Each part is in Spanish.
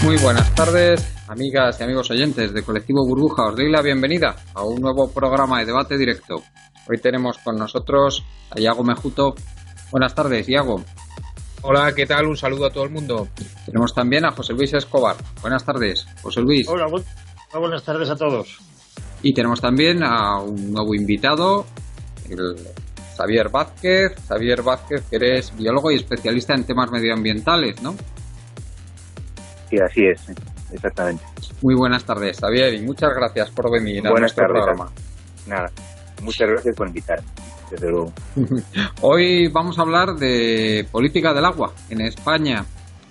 Muy buenas tardes, amigas y amigos oyentes de Colectivo Burbuja. Os doy la bienvenida a un nuevo programa de debate directo. Hoy tenemos con nosotros a Iago Mejuto. Buenas tardes, Iago. Hola, ¿qué tal? Un saludo a todo el mundo. Tenemos también a José Luis Escobar. Buenas tardes, José Luis. Hola, buenas tardes a todos. Y tenemos también a un nuevo invitado, el Xavier Vázquez. Xavier Vázquez, que eres biólogo y especialista en temas medioambientales, ¿no? Sí, así es, exactamente. Muy buenas tardes, Xavier, y muchas gracias por venir a nuestro programa. Nada, muchas gracias por invitarme, desde luego. Hoy vamos a hablar de política del agua en España.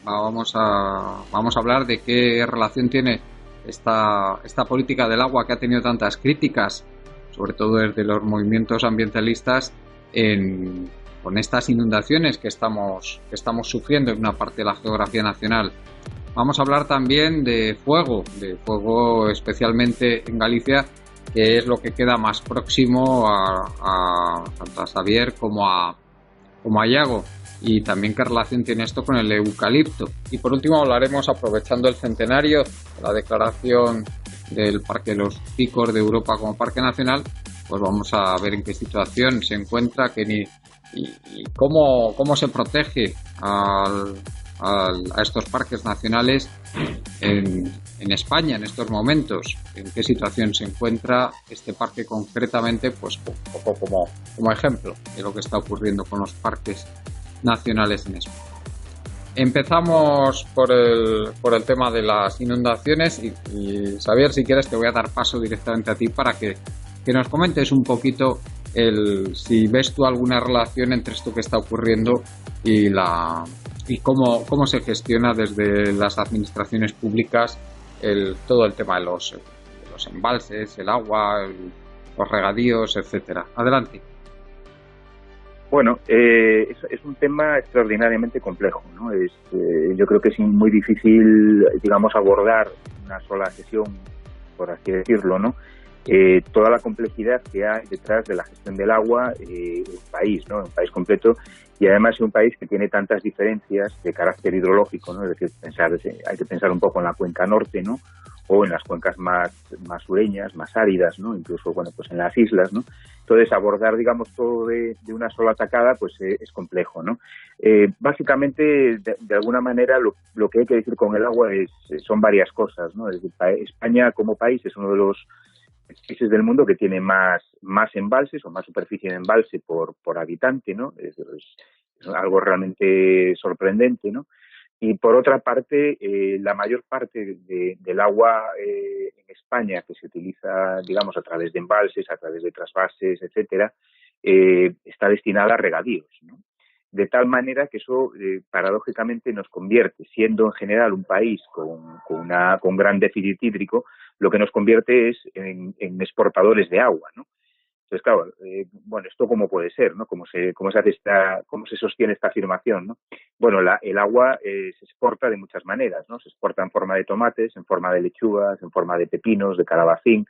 Vamos a hablar de qué relación tiene esta política del agua que ha tenido tantas críticas, sobre todo desde los movimientos ambientalistas, con estas inundaciones que estamos sufriendo en una parte de la geografía nacional. Vamos a hablar también de fuego especialmente en Galicia, que es lo que queda más próximo tanto a Xavier como a Iago, y también qué relación tiene esto con el eucalipto. Y por último hablaremos, aprovechando el centenario de la declaración del Parque de los Picos de Europa como Parque Nacional, pues vamos a ver en qué situación se encuentra y cómo se protege a estos parques nacionales en España en estos momentos, en qué situación se encuentra este parque concretamente, pues un poco como ejemplo de lo que está ocurriendo con los parques nacionales en España. Empezamos por el tema de las inundaciones y Xavier, si quieres te voy a dar paso directamente a ti para que nos comentes un poquito si ves tú alguna relación entre esto que está ocurriendo y cómo se gestiona desde las administraciones públicas todo el tema de los embalses, el agua, los regadíos, etcétera. Adelante. Bueno, es un tema extraordinariamente complejo, ¿no? Yo creo que es muy difícil, digamos, abordar una sola sesión, por así decirlo, ¿no? Toda la complejidad que hay detrás de la gestión del agua en un país, ¿no? Un país completo, y además es un país que tiene tantas diferencias de carácter hidrológico, ¿no? Es decir, hay que pensar un poco en la cuenca norte, ¿no? O en las cuencas más sureñas, más áridas, ¿no? Incluso, bueno, pues en las islas, ¿no? Entonces, abordar, digamos, todo de una sola tacada, pues es complejo, ¿no? Básicamente, de alguna manera, lo que hay que decir con el agua son varias cosas, ¿no? Es decir, España como país es uno de los países del mundo que tiene más embalses o más superficie de embalse por habitante, ¿no? Es algo realmente sorprendente, ¿no? Y por otra parte, la mayor parte del agua en España que se utiliza, digamos, a través de embalses, a través de trasvases, etcétera, está destinada a regadíos, ¿no? De tal manera que eso, paradójicamente, nos convierte, siendo en general un país con gran déficit hídrico, lo que nos convierte es en exportadores de agua, ¿no? Entonces, claro, bueno, ¿esto cómo puede ser, no? ¿Cómo se sostiene esta afirmación, no? Bueno, el agua se exporta de muchas maneras, ¿no? Se exporta en forma de tomates, en forma de lechugas, en forma de pepinos, de calabacín,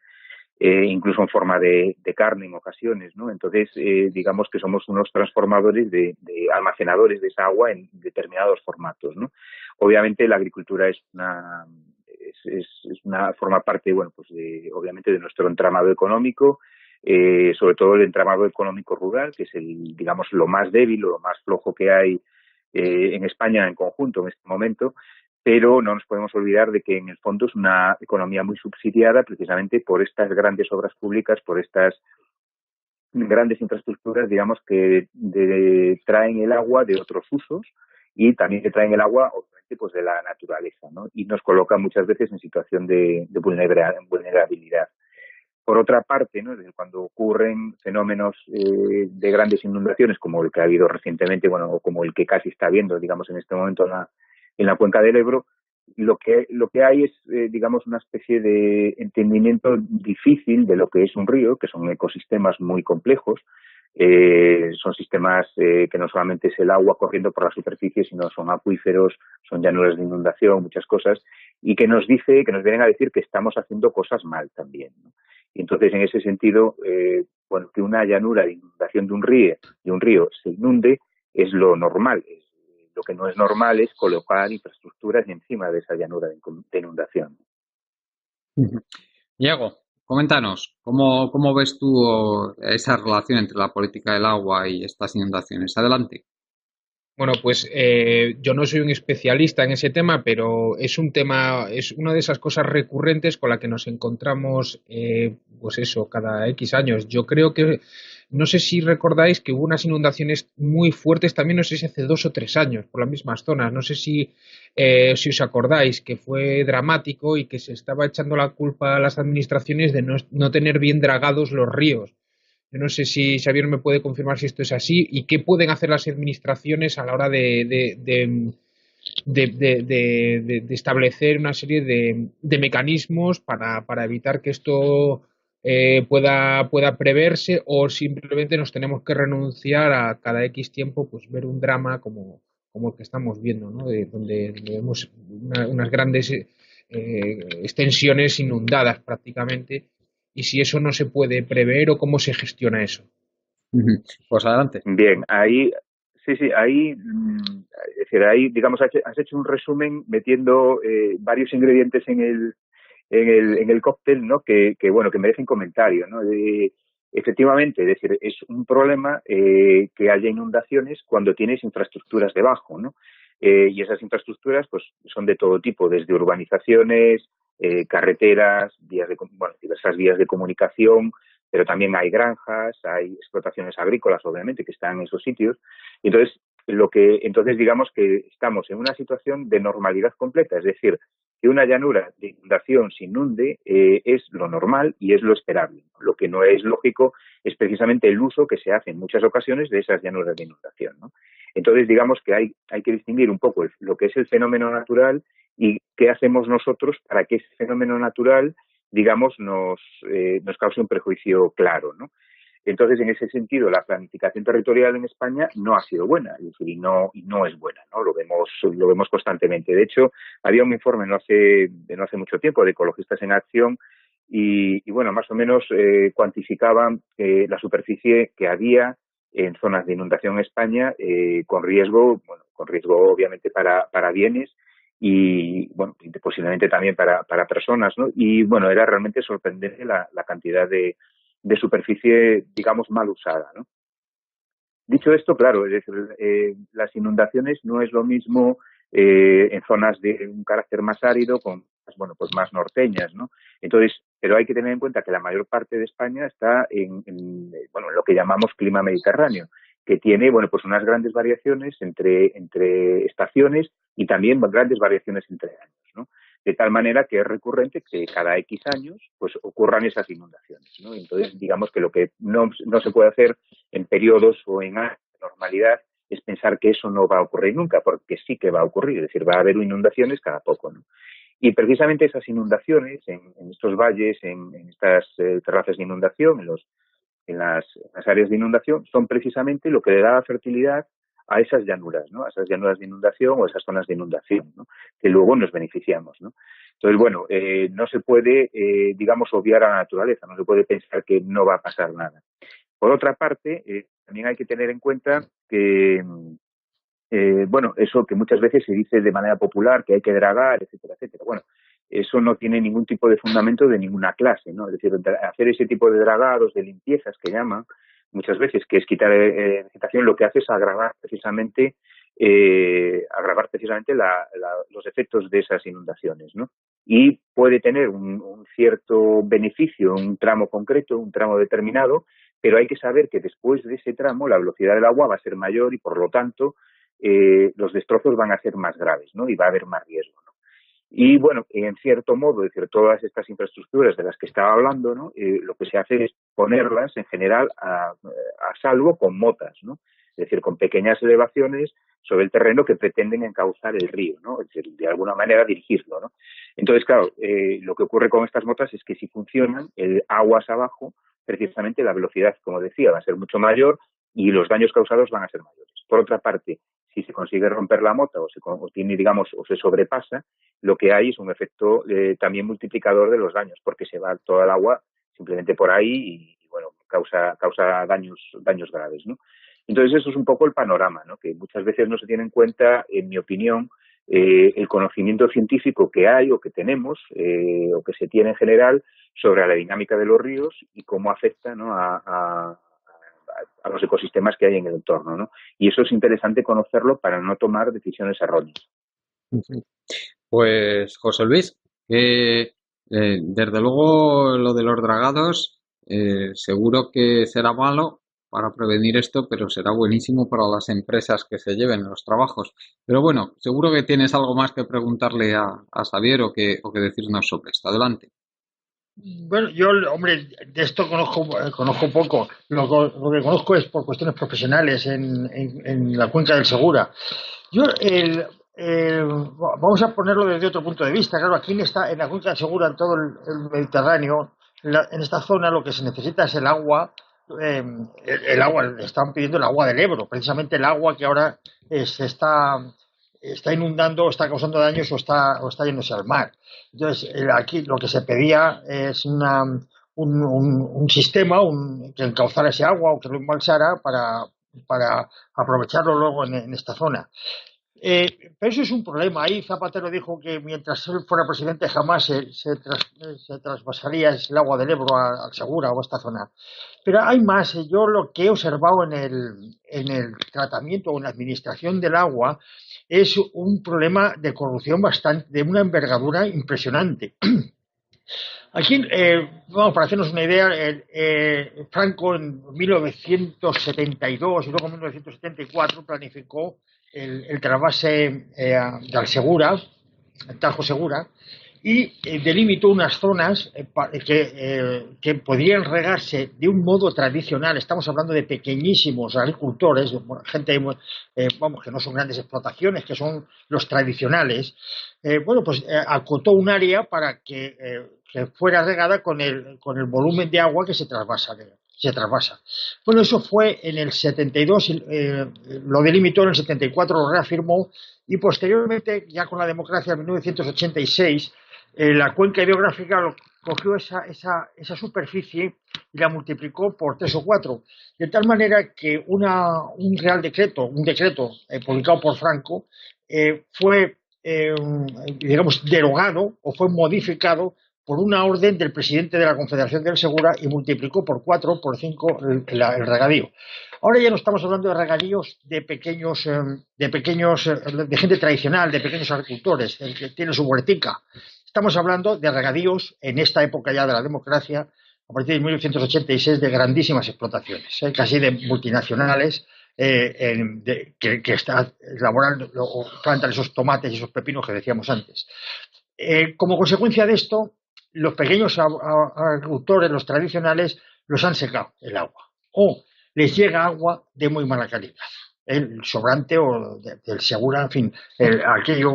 incluso en forma de carne en ocasiones, ¿no? Entonces, digamos que somos unos transformadores de almacenadores de esa agua en determinados formatos, ¿no? Obviamente la agricultura forma parte, bueno, pues obviamente de nuestro entramado económico, sobre todo el entramado económico rural, que es digamos, lo más débil o lo más flojo que hay en España en conjunto en este momento, pero no nos podemos olvidar de que en el fondo es una economía muy subsidiada precisamente por estas grandes obras públicas, por estas grandes infraestructuras, digamos, que traen el agua de otros usos y también que traen el agua, obviamente, pues de la naturaleza, ¿no? Y nos coloca muchas veces en situación de vulnerabilidad. Por otra parte, ¿no? Cuando ocurren fenómenos de grandes inundaciones, como el que ha habido recientemente, bueno, o como el que casi está habiendo, digamos, en este momento en la cuenca del Ebro, lo que hay es, digamos, una especie de entendimiento difícil de lo que es un río, que son ecosistemas muy complejos. Son sistemas que no solamente es el agua corriendo por la superficie, sino son acuíferos, son llanuras de inundación, muchas cosas, y que nos vienen a decir que estamos haciendo cosas mal también, ¿no? Y entonces, en ese sentido, bueno, que una llanura de inundación de un río se inunde es lo normal, es lo que no es normal es colocar infraestructuras encima de esa llanura de inundación. Diego, coméntanos, ¿cómo ves tú esa relación entre la política del agua y estas inundaciones? Adelante. Bueno, pues yo no soy un especialista en ese tema, pero es un tema, es una de esas cosas recurrentes con la que nos encontramos, pues eso, cada X años. Yo creo que, no sé si recordáis que hubo unas inundaciones muy fuertes también, no sé si hace 2 o 3 años, por las mismas zonas. No sé si os acordáis que fue dramático y que se estaba echando la culpa a las administraciones de no tener bien dragados los ríos. Yo no sé si Xavier me puede confirmar si esto es así y qué pueden hacer las administraciones a la hora de establecer una serie de mecanismos para evitar que esto pueda preverse, o simplemente nos tenemos que renunciar a cada X tiempo pues ver un drama como el que estamos viendo, ¿no? Donde vemos unas grandes extensiones inundadas prácticamente, y si eso no se puede prever o cómo se gestiona eso. Pues adelante. Bien, ahí, sí, ahí, es decir, ahí, digamos, has hecho un resumen metiendo varios ingredientes en el cóctel, ¿no? Bueno, que merecen comentario, ¿no? Efectivamente, es decir, es un problema que haya inundaciones cuando tienes infraestructuras debajo, ¿no? Y esas infraestructuras, pues, son de todo tipo, desde urbanizaciones, carreteras, diversas vías de comunicación, pero también hay granjas, hay explotaciones agrícolas, obviamente, que están en esos sitios. Entonces digamos que estamos en una situación de normalidad completa, es decir, que una llanura de inundación se inunde es lo normal y es lo esperable. Lo que no es lógico es precisamente el uso que se hace en muchas ocasiones de esas llanuras de inundación, ¿no? Entonces, digamos que hay que distinguir un poco lo que es el fenómeno natural y qué hacemos nosotros para que ese fenómeno natural, digamos, nos cause un perjuicio claro, ¿no? Entonces, en ese sentido, la planificación territorial en España no ha sido buena, es decir, y no es buena, ¿no? Lo vemos constantemente. De hecho, había un informe no hace mucho tiempo de Ecologistas en Acción y bueno, más o menos cuantificaban la superficie que había en zonas de inundación en España con riesgo obviamente para bienes y bueno, posiblemente también para personas, ¿no? Y bueno, era realmente sorprendente la cantidad de superficie, digamos, mal usada, ¿no? Dicho esto, claro, es decir, las inundaciones no es lo mismo en zonas de un carácter más árido, pues más norteñas, ¿no? Entonces, pero hay que tener en cuenta que la mayor parte de España está en lo que llamamos clima mediterráneo, que tiene, pues unas grandes variaciones entre estaciones y también grandes variaciones entre años, ¿no? De tal manera que es recurrente que cada X años pues ocurran esas inundaciones, ¿no? Entonces, digamos que lo que no se puede hacer en periodos o en años de normalidad es pensar que eso no va a ocurrir nunca, porque sí que va a ocurrir, es decir, va a haber inundaciones cada poco, ¿no? Y precisamente esas inundaciones en estos valles, en estas terrazas de inundación, en las áreas de inundación, son precisamente lo que le da fertilidad a esas llanuras, ¿no? A esas llanuras de inundación o esas zonas de inundación, ¿no? Que luego nos beneficiamos, ¿no? Entonces, bueno, no se puede, digamos, obviar a la naturaleza, no se puede pensar que no va a pasar nada. Por otra parte, también hay que tener en cuenta que, eso que muchas veces se dice de manera popular, que hay que dragar, etcétera, etcétera. Bueno, eso no tiene ningún tipo de fundamento de ninguna clase, ¿no? Es decir, hacer ese tipo de dragados, de limpiezas que llaman, muchas veces, que es quitar vegetación, lo que hace es agravar precisamente los efectos de esas inundaciones, ¿no? Y puede tener un cierto beneficio en un tramo concreto, un tramo determinado, pero hay que saber que después de ese tramo la velocidad del agua va a ser mayor y, por lo tanto, los destrozos van a ser más graves, ¿no? Y va a haber más riesgo, ¿no? Y bueno, en cierto modo, es decir, todas estas infraestructuras de las que estaba hablando, ¿no? Lo que se hace es ponerlas en general a salvo con motas, ¿no? Es decir, con pequeñas elevaciones sobre el terreno que pretenden encauzar el río, ¿no? Es decir, de alguna manera dirigirlo, ¿no? Entonces, claro, lo que ocurre con estas motas es que si funcionan, aguas abajo, precisamente la velocidad, como decía, va a ser mucho mayor y los daños causados van a ser mayores. Por otra parte, si se consigue romper la mota o se sobrepasa, lo que hay es un efecto también multiplicador de los daños, porque se va toda el agua simplemente por ahí y bueno, causa daños graves, ¿no? Entonces, eso es un poco el panorama, ¿no? Que muchas veces no se tiene en cuenta, en mi opinión, el conocimiento científico que hay o que tenemos o que se tiene en general sobre la dinámica de los ríos y cómo afecta, ¿no? a los ecosistemas que hay en el entorno, ¿no? Y eso es interesante conocerlo para no tomar decisiones erróneas. Pues José Luis, desde luego lo de los dragados seguro que será malo para prevenir esto, pero será buenísimo para las empresas que se lleven los trabajos. Pero bueno, seguro que tienes algo más que preguntarle a Xavier o que decirnos sobre esto. Adelante. Bueno, yo, hombre, de esto conozco poco. Lo que conozco es por cuestiones profesionales en la cuenca del Segura. Vamos a ponerlo desde otro punto de vista. Claro, aquí en la cuenca del Segura, en todo el Mediterráneo, en esta zona lo que se necesita es el agua. El agua, están pidiendo el agua del Ebro, precisamente el agua que ahora se está inundando, está causando daños o está yéndose al mar. Entonces, aquí lo que se pedía es un sistema que encauzara ese agua o que lo embalsara para aprovecharlo luego en esta zona. Pero eso es un problema. Ahí Zapatero dijo que mientras él fuera presidente jamás se trasvasaría el agua del Ebro al Segura o a esta zona. Pero hay más. Yo lo que he observado en el tratamiento o en la administración del agua es un problema de corrupción de una envergadura impresionante. Aquí, vamos, para hacernos una idea, Franco en 1972 y luego en 1974 planificó el trasvase del Segura, el Tajo Segura, y delimitó unas zonas que podían regarse de un modo tradicional. Estamos hablando de pequeñísimos agricultores, gente vamos, que no son grandes explotaciones, que son los tradicionales. Acotó un área para que fuera regada con el volumen de agua que se trasvasa. Bueno, eso fue en el 72, lo delimitó, en el 74 lo reafirmó, y posteriormente, ya con la democracia en 1986, la cuenca hidrográfica cogió esa superficie y la multiplicó por 3 o 4, de tal manera que un decreto publicado por Franco fue, digamos, derogado o fue modificado por una orden del presidente de la Confederación del Segura y multiplicó por 4, por 5 el regadío. Ahora ya no estamos hablando de regadíos de gente tradicional, de pequeños agricultores, el que tiene su huertica. Estamos hablando de regadíos en esta época ya de la democracia, a partir de 1986, de grandísimas explotaciones, casi de multinacionales que elaboran o plantan esos tomates y esos pepinos que decíamos antes. Como consecuencia de esto, los pequeños agricultores, los tradicionales, los han secado el agua o les llega agua de muy mala calidad. El sobrante o del Segura, en fin, aquello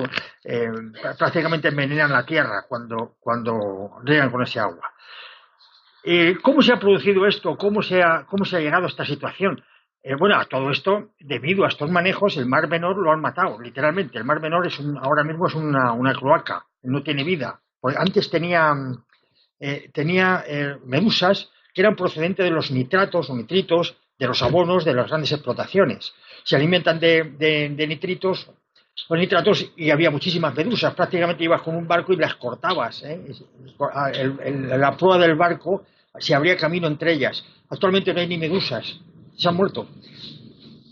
prácticamente envenenan la tierra cuando riegan con ese agua. ¿Cómo se ha producido esto? ¿Cómo se ha llegado a esta situación? Bueno, a todo esto, debido a estos manejos, el Mar Menor lo han matado, literalmente. El Mar Menor ahora mismo es una cloaca, no tiene vida. Pues antes tenía medusas que eran procedentes de los nitratos o nitritos de los abonos de las grandes explotaciones. Se alimentan de nitritos o nitratos y había muchísimas medusas. Prácticamente ibas con un barco y las cortabas. La proa del barco se abría camino entre ellas. Actualmente no hay ni medusas, se han muerto.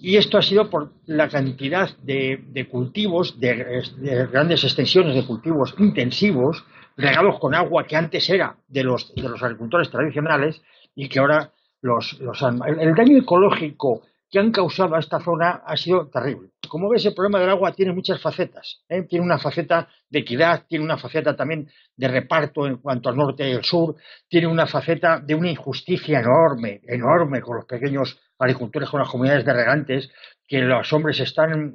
Y esto ha sido por la cantidad de cultivos, de grandes extensiones de cultivos intensivos, regados con agua que antes era de los agricultores tradicionales y que ahora los han... El daño ecológico que han causado a esta zona ha sido terrible. Como ves, el problema del agua tiene muchas facetas. Tiene una faceta de equidad, tiene una faceta también de reparto en cuanto al norte y el sur, tiene una faceta de una injusticia enorme con los pequeños agricultores, con las comunidades de regantes, que los hombres están...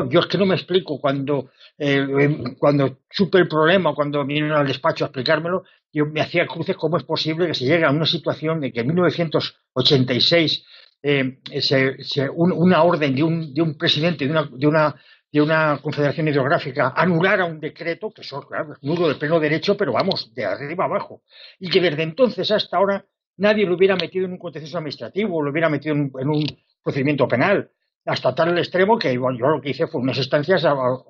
yo es que no me explico cuando supe el problema, cuando vinieron al despacho a explicármelo, yo me hacía cruces cómo es posible que se llegue a una situación de que en 1986 una orden de un presidente de una confederación hidrográfica anulara un decreto, que eso, claro, es nulo de pleno derecho, pero vamos, de arriba abajo, y que desde entonces hasta ahora nadie lo hubiera metido en un contencioso administrativo, lo hubiera metido en procedimiento penal, hasta tal extremo que bueno, yo lo que hice fue unas instancias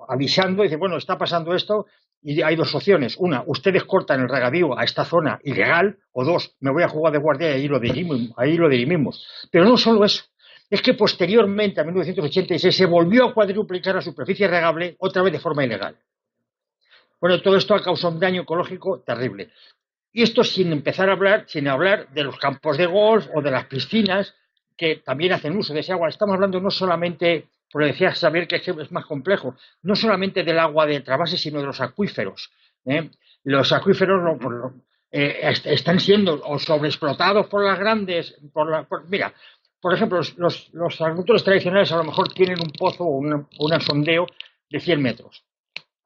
avisando, y dice, bueno, está pasando esto, y hay dos opciones. Una, ustedes cortan el regadío a esta zona ilegal, o dos, me voy a jugar de guardia y ahí lo dirimimos. Pero no solo eso, es que posteriormente, a 1986, se volvió a cuadruplicar la superficie regable otra vez de forma ilegal. Bueno, todo esto ha causado un daño ecológico terrible. Y esto sin hablar de los campos de golf o de las piscinas que también hacen uso de ese agua. Estamos hablando no solamente, por decía Xavier, que es más complejo, no solamente del agua de trasvase, sino de los acuíferos. Los acuíferos están siendo o sobreexplotados por las grandes. Mira, por ejemplo, los agricultores tradicionales a lo mejor tienen un pozo o un sondeo de 100 metros.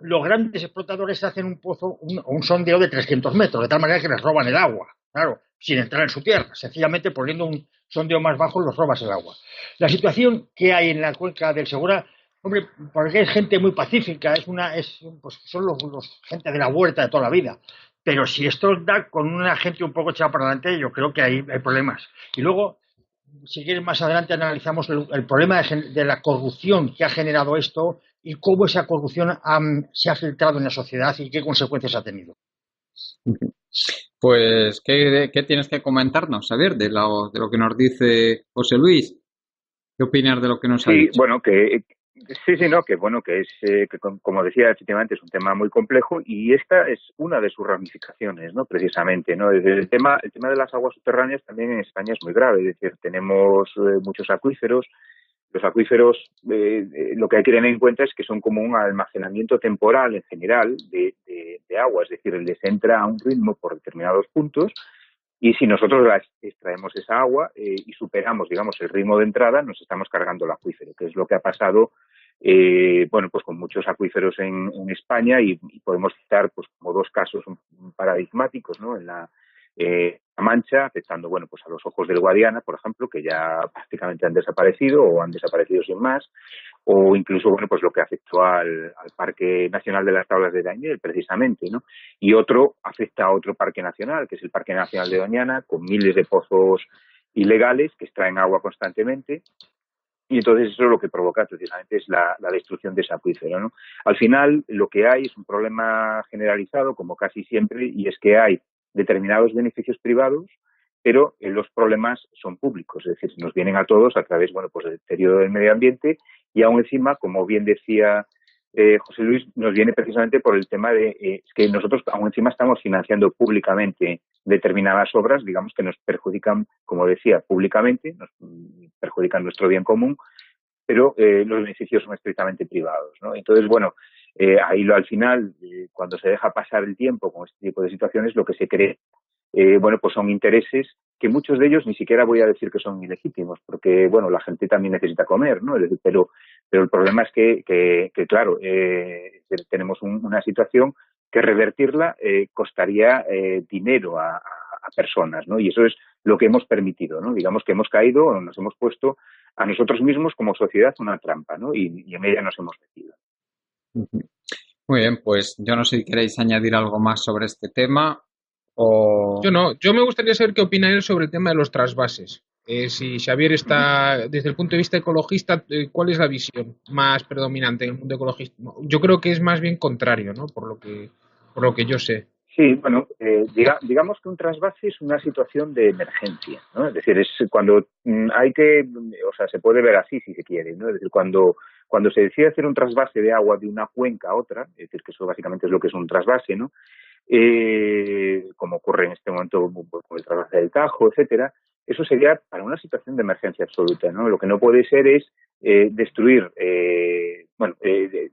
Los grandes explotadores hacen un pozo, un sondeo de 300 metros, de tal manera que les roban el agua, claro, sin entrar en su tierra. Sencillamente poniendo un sondeo más bajo los robas el agua. La situación que hay en la cuenca del Segura, hombre, porque es gente muy pacífica, pues son los gente de la huerta de toda la vida. Pero si esto da con una gente un poco echada para adelante, yo creo que hay problemas. Y luego, si quieres, más adelante analizamos el problema de la corrupción que ha generado esto y cómo esa corrupción se ha filtrado en la sociedad y qué consecuencias ha tenido. Pues, ¿qué tienes que comentarnos, Xavier, de lo que nos dice José Luis? ¿Qué opinas de lo que nos ha dicho? Bueno, que es, como decía, efectivamente es un tema muy complejo y esta es una de sus ramificaciones, ¿no? Precisamente, ¿no? El tema de las aguas subterráneas también en España es muy grave, es decir, tenemos muchos acuíferos. Los acuíferos, lo que hay que tener en cuenta es que son como un almacenamiento temporal en general de agua, es decir, les entra a un ritmo por determinados puntos y si nosotros extraemos esa agua y superamos, digamos, el ritmo de entrada, nos estamos cargando el acuífero, que es lo que ha pasado, pues con muchos acuíferos en España y podemos citar, pues, como dos casos paradigmáticos, ¿no? En la Mancha, afectando, pues a los ojos del Guadiana, por ejemplo, que ya prácticamente han desaparecido o han desaparecido sin más, o incluso, pues lo que afectó al Parque Nacional de las Tablas de Daimiel, precisamente, ¿no? Y otro afecta a otro parque nacional, que es el Parque Nacional de Doñana, con miles de pozos ilegales que extraen agua constantemente. Y entonces eso lo que provoca precisamente es la destrucción de ese acuífero, ¿no? Al final lo que hay es un problema generalizado, como casi siempre, y es que hay determinados beneficios privados, pero los problemas son públicos, es decir, nos vienen a todos a través, pues del deterioro del medio ambiente y aún encima, como bien decía José Luis, nos viene precisamente por el tema de es que nosotros aún encima estamos financiando públicamente determinadas obras, digamos, que nos perjudican, como decía, públicamente, nos perjudican nuestro bien común, pero los beneficios son estrictamente privados, ¿no? Entonces, ahí al final, cuando se deja pasar el tiempo con este tipo de situaciones, lo que se crea, pues son intereses que muchos de ellos ni siquiera voy a decir que son ilegítimos, porque, la gente también necesita comer, ¿no? Pero el problema es que claro, tenemos una situación que revertirla costaría dinero a personas, ¿no? Y eso es lo que hemos permitido, ¿no? Digamos que hemos caído o nos hemos puesto a nosotros mismos como sociedad una trampa, ¿no? Y en ella nos hemos metido. Muy bien, pues yo no sé si queréis añadir algo más sobre este tema o... Yo no, yo me gustaría saber qué opina él sobre el tema de los trasvases. Si Xavier está, desde el punto de vista ecologista, ¿cuál es la visión más predominante en el mundo ecologista? Yo creo que es más bien contrario, ¿no? Por lo que yo sé. Sí, digamos que un trasvase es una situación de emergencia, ¿no? Es decir, es cuando hay que, se puede ver así si se quiere, ¿no? Es decir, cuando se decide hacer un trasvase de agua de una cuenca a otra, es decir, que eso básicamente es lo que es un trasvase, ¿no? Como ocurre en este momento con el trasvase del Tajo, etcétera, eso sería para una situación de emergencia absoluta, ¿no? Lo que no puede ser es destruir,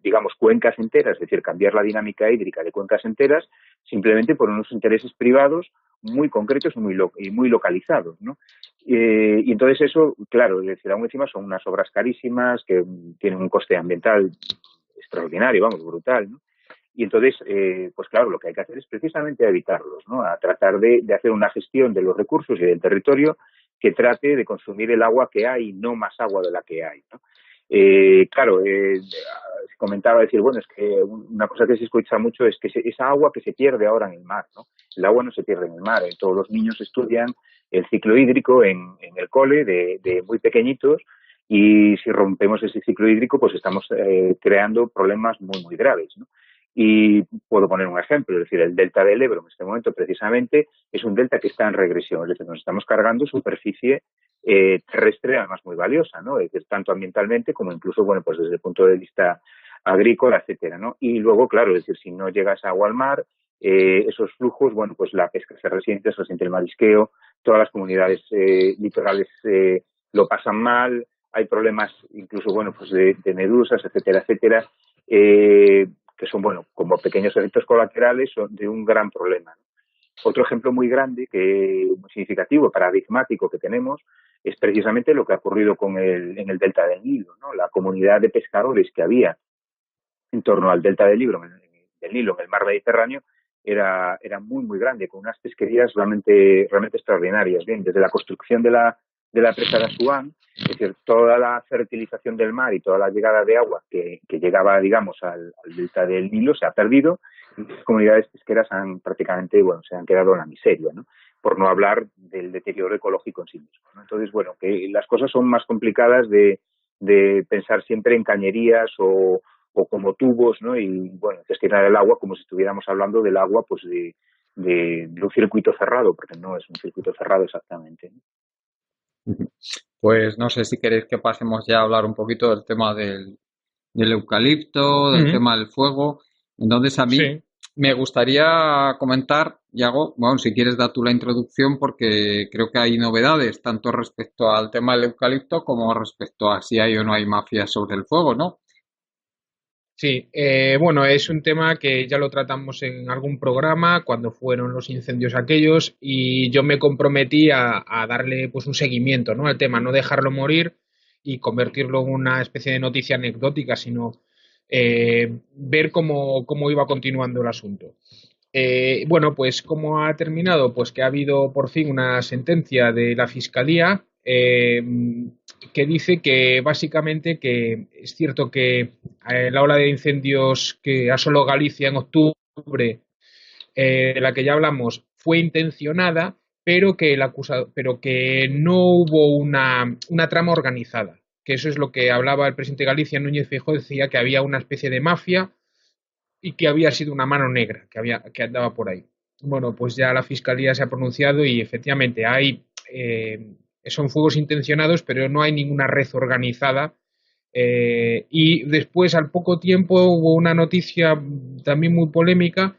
digamos, cuencas enteras, es decir, cambiar la dinámica hídrica de cuencas enteras simplemente por unos intereses privados muy concretos y muy localizados, ¿no? Y entonces eso, claro, es decir, aún encima son unas obras carísimas que tienen un coste ambiental extraordinario, brutal, ¿no? Y entonces, pues claro, lo que hay que hacer es precisamente evitarlos, ¿no? A tratar de hacer una gestión de los recursos y del territorio que trate de consumir el agua que hay, no más agua de la que hay, ¿no? Claro, se comentaba decir, es que una cosa que se escucha mucho es que esa agua que se pierde ahora en el mar, ¿no? El agua no se pierde en el mar, todos los niños estudian el ciclo hídrico en el cole de muy pequeñitos, y si rompemos ese ciclo hídrico, pues estamos creando problemas muy, muy graves, ¿no? Y puedo poner un ejemplo, es decir, el delta del Ebro en este momento precisamente es un delta que está en regresión, es decir, nos estamos cargando superficie terrestre además muy valiosa, ¿no? Es decir, tanto ambientalmente como incluso, bueno, pues desde el punto de vista agrícola, etcétera, ¿no? Y luego, claro, es decir, si no llega esa agua al mar, esos flujos, bueno, pues la pesca se resiente el marisqueo, todas las comunidades litorales lo pasan mal, hay problemas incluso, bueno, pues de medusas, etcétera, etcétera, que son, bueno, como pequeños efectos colaterales son de un gran problema, ¿no? Otro ejemplo muy grande, muy significativo, paradigmático que tenemos, es precisamente lo que ha ocurrido en el delta del Nilo, ¿no? La comunidad de pescadores que había en torno al delta del Nilo, en el mar Mediterráneo, era muy, muy grande, con unas pesquerías realmente, realmente extraordinarias. Bien, desde la construcción de la presa de Asuán, es decir, toda la fertilización del mar y toda la llegada de agua que llegaba, digamos, al delta del Nilo se ha perdido y las comunidades pesqueras prácticamente, bueno, se han quedado en la miseria, ¿no? Por no hablar del deterioro ecológico en sí mismo, ¿no? Entonces, bueno, que las cosas son más complicadas de pensar siempre en cañerías o como tubos, ¿no? Y, bueno, gestionar el agua como si estuviéramos hablando del agua, pues, de un circuito cerrado, porque no es un circuito cerrado exactamente, ¿no? Pues no sé si queréis que pasemos ya a hablar un poquito del tema del eucalipto, del tema del fuego. Entonces, a mí Sí. me gustaría comentar, Yago, bueno, si quieres dar tú la introducción, porque creo que hay novedades, tanto respecto al tema del eucalipto como respecto a si hay o no hay mafias sobre el fuego, ¿no? Sí, bueno, es un tema que ya lo tratamos en algún programa cuando fueron los incendios aquellos y yo me comprometí a darle pues un seguimiento, ¿no? Al tema, no dejarlo morir y convertirlo en una especie de noticia anecdótica, sino ver cómo iba continuando el asunto. Bueno, pues ¿cómo ha terminado? Pues que ha habido por fin una sentencia de la Fiscalía que dice que básicamente que es cierto que la ola de incendios que asoló Galicia en octubre, de la que ya hablamos, fue intencionada, pero que no hubo una trama organizada. Que eso es lo que hablaba el presidente de Galicia, Núñez Feijóo, decía que había una especie de mafia y que había sido una mano negra que andaba por ahí. Bueno, pues ya la Fiscalía se ha pronunciado y efectivamente son fuegos intencionados, pero no hay ninguna red organizada. Y después, al poco tiempo, hubo una noticia también muy polémica,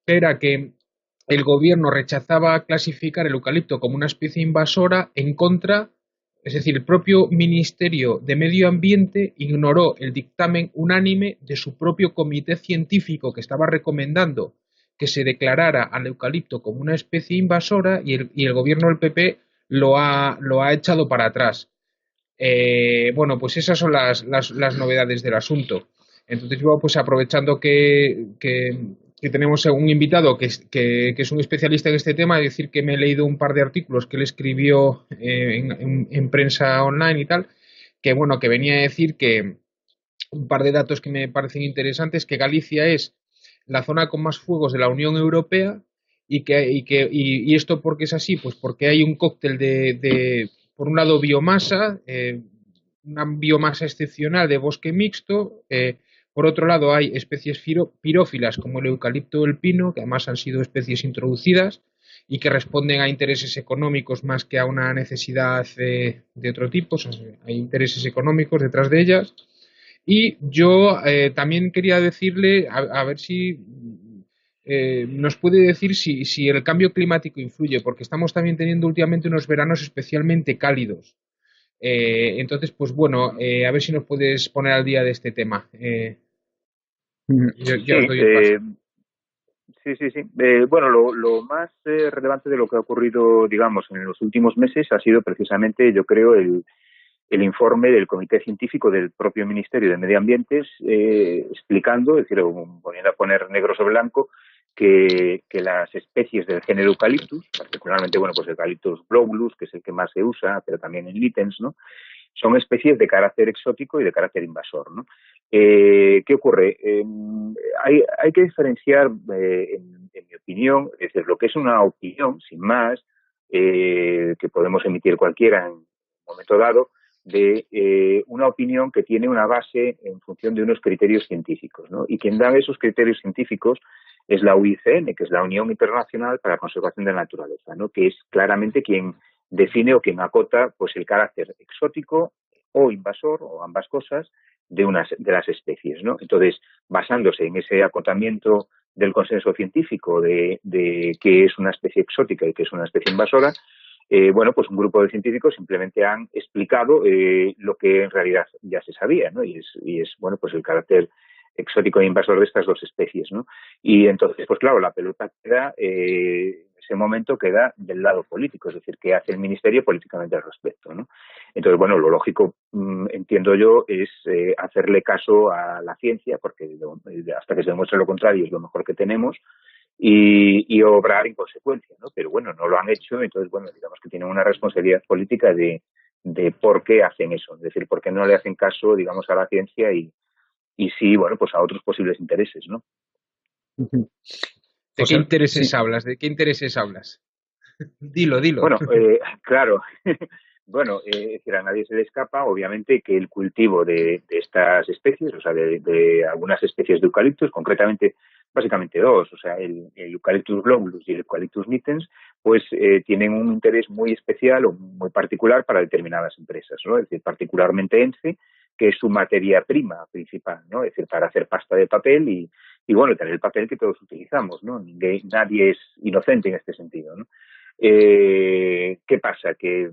que era que el gobierno rechazaba clasificar el eucalipto como una especie invasora en contra, es decir, el propio Ministerio de Medio Ambiente ignoró el dictamen unánime de su propio comité científico que estaba recomendando que se declarara al eucalipto como una especie invasora y el gobierno del PP lo ha echado para atrás. Bueno, pues esas son las novedades del asunto. Entonces, yo, pues aprovechando que tenemos un invitado que es un especialista en este tema, decir que me he leído un par de artículos que él escribió en prensa online y tal, que bueno, que venía a decir que un par de datos que me parecen interesantes, que Galicia es la zona con más fuegos de la Unión Europea y esto porque es así, pues porque hay un cóctel por un lado, biomasa, una biomasa excepcional de bosque mixto. Por otro lado, hay especies pirófilas como el eucalipto o el pino, que además han sido especies introducidas y que responden a intereses económicos más que a una necesidad de otro tipo. O sea, hay intereses económicos detrás de ellas. Y yo también quería decirle, a ver si nos puede decir si el cambio climático influye, porque estamos también teniendo últimamente unos veranos especialmente cálidos. Entonces, pues bueno, a ver si nos puedes poner al día de este tema. Yo os Sí, doy el paso. sí. Bueno, lo más relevante de lo que ha ocurrido, digamos, en los últimos meses ha sido precisamente, yo creo, el informe del Comité Científico del propio Ministerio de Medio Ambiente explicando, es decir, poniendo a poner negro sobre blanco, que las especies del género Eucalyptus, particularmente, bueno, pues Eucalyptus globulus, que es el que más se usa, pero también en lichens, ¿no?, son especies de carácter exótico y de carácter invasor, ¿no? ¿Qué ocurre? Hay que diferenciar, en mi opinión, es decir, lo que es una opinión, sin más, que podemos emitir cualquiera en un momento dado, de una opinión que tiene una base en función de unos criterios científicos, ¿no? Y quien da esos criterios científicos es la UICN, que es la Unión Internacional para la Conservación de la Naturaleza, ¿no? Que es claramente quien define o quien acota pues el carácter exótico o invasor, o ambas cosas, de las especies, ¿no? Entonces, basándose en ese acotamiento del consenso científico de qué es una especie exótica y qué es una especie invasora, bueno, pues un grupo de científicos simplemente han explicado lo que en realidad ya se sabía, ¿no? Y es bueno, pues el carácter exótico e invasor de estas dos especies, ¿no? Y entonces, pues claro, la pelota queda, ese momento queda del lado político, es decir, qué hace el Ministerio políticamente al respecto, ¿no? Entonces, bueno, lo lógico, entiendo yo, es hacerle caso a la ciencia, porque hasta que se demuestre lo contrario es lo mejor que tenemos, y obrar en consecuencia, ¿no? Pero bueno, no lo han hecho, entonces, bueno, digamos que tienen una responsabilidad política de por qué hacen eso, es decir, por qué no le hacen caso, digamos, a la ciencia y sí, bueno, pues a otros posibles intereses, ¿no? ¿De qué intereses hablas? ¿De qué intereses hablas? Dilo. Bueno, claro. Bueno, es decir, a nadie se le escapa, obviamente, que el cultivo de estas especies, o sea, de algunas especies de eucaliptos, concretamente, básicamente dos, o sea, el Eucalyptus globulus y el Eucalyptus nitens, pues tienen un interés muy especial o muy particular para determinadas empresas, ¿no? Es decir, particularmente ENCE, que es su materia prima principal, ¿no? Es decir, para hacer pasta de papel y bueno, tener el papel que todos utilizamos, ¿no? Nadie es inocente en este sentido, ¿no? ¿Qué pasa? Que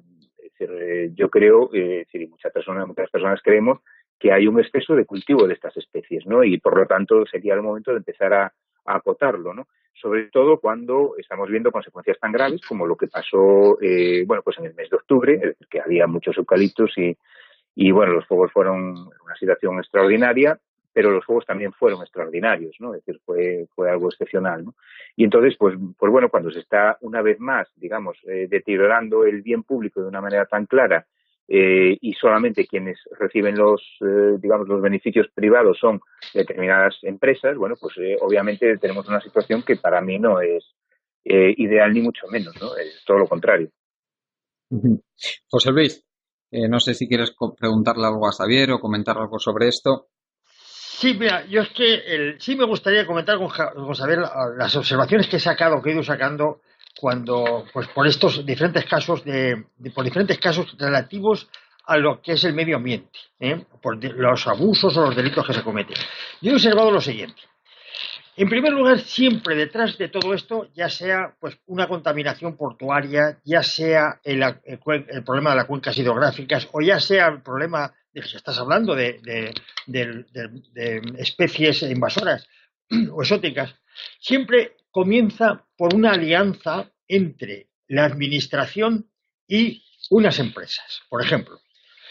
yo creo, y muchas personas creemos que hay un exceso de cultivo de estas especies, ¿no? Y por lo tanto sería el momento de empezar a acotarlo, ¿no? Sobre todo cuando estamos viendo consecuencias tan graves como lo que pasó, bueno, pues en el mes de octubre, es decir, que había muchos eucaliptos y bueno, los fuegos fueron una situación extraordinaria, pero los fuegos también fueron extraordinarios, ¿no? Es decir, fue algo excepcional, ¿no? Y entonces, pues bueno, cuando se está una vez más, digamos, deteriorando el bien público de una manera tan clara y solamente quienes reciben digamos, los beneficios privados son determinadas empresas, bueno, pues obviamente tenemos una situación que para mí no es ideal ni mucho menos, ¿no? Es todo lo contrario. José Luis, no sé si quieres preguntarle algo a Xavier o comentar algo sobre esto. Sí, mira, yo es que sí me gustaría comentar con Xavier las observaciones que he ido sacando cuando, pues por estos diferentes casos por diferentes casos relativos a lo que es el medio ambiente, por los abusos o los delitos que se cometen. Yo he observado lo siguiente. En primer lugar, siempre detrás de todo esto, ya sea pues una contaminación portuaria, ya sea el problema de las cuencas hidrográficas o ya sea el problema de que estás hablando de especies invasoras o exóticas, siempre comienza por una alianza entre la administración y unas empresas. Por ejemplo,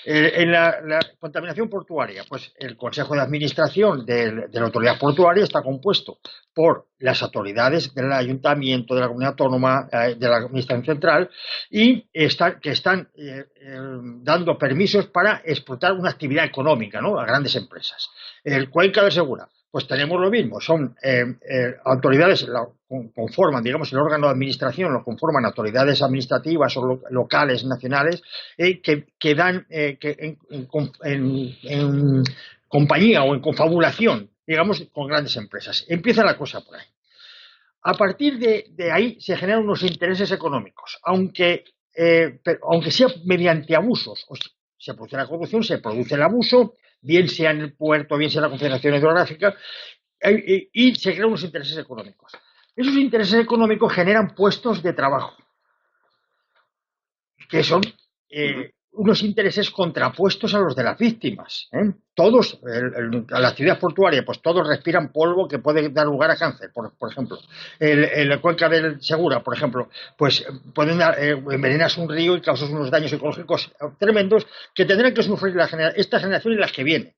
en la contaminación portuaria, pues el Consejo de Administración de la Autoridad Portuaria está compuesto por las autoridades del Ayuntamiento, de la Comunidad Autónoma, de la Administración Central y que están dando permisos para explotar una actividad económica, ¿no?, a grandes empresas. El Cuenca de Segura, pues tenemos lo mismo, son autoridades, conforman, digamos, el órgano de administración, lo conforman autoridades administrativas o locales, nacionales, que dan en compañía o en confabulación, digamos, con grandes empresas. Empieza la cosa por ahí. A partir de ahí se generan unos intereses económicos, aunque sea mediante abusos, o se produce la corrupción, se produce el abuso, bien sea en el puerto, bien sea en la Confederación Hidrográfica, y se crean unos intereses económicos. Esos intereses económicos generan puestos de trabajo, que son unos intereses contrapuestos a los de las víctimas. Todos, a la actividad portuaria, pues todos respiran polvo que puede dar lugar a cáncer, por ejemplo. En la cuenca del Segura, por ejemplo, pues pueden envenenarse un río y causar unos daños ecológicos tremendos que tendrán que sufrir esta generación y las que vienen.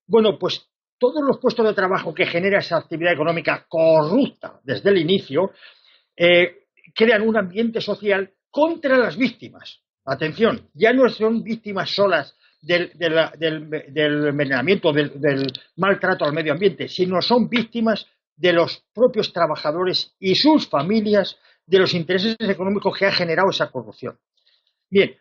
Bueno, pues todos los puestos de trabajo que genera esa actividad económica corrupta desde el inicio crean un ambiente social contra las víctimas. Atención, ya no son víctimas solas del envenenamiento, del maltrato al medio ambiente, sino son víctimas de los propios trabajadores y sus familias, de los intereses económicos que ha generado esa corrupción. Bien,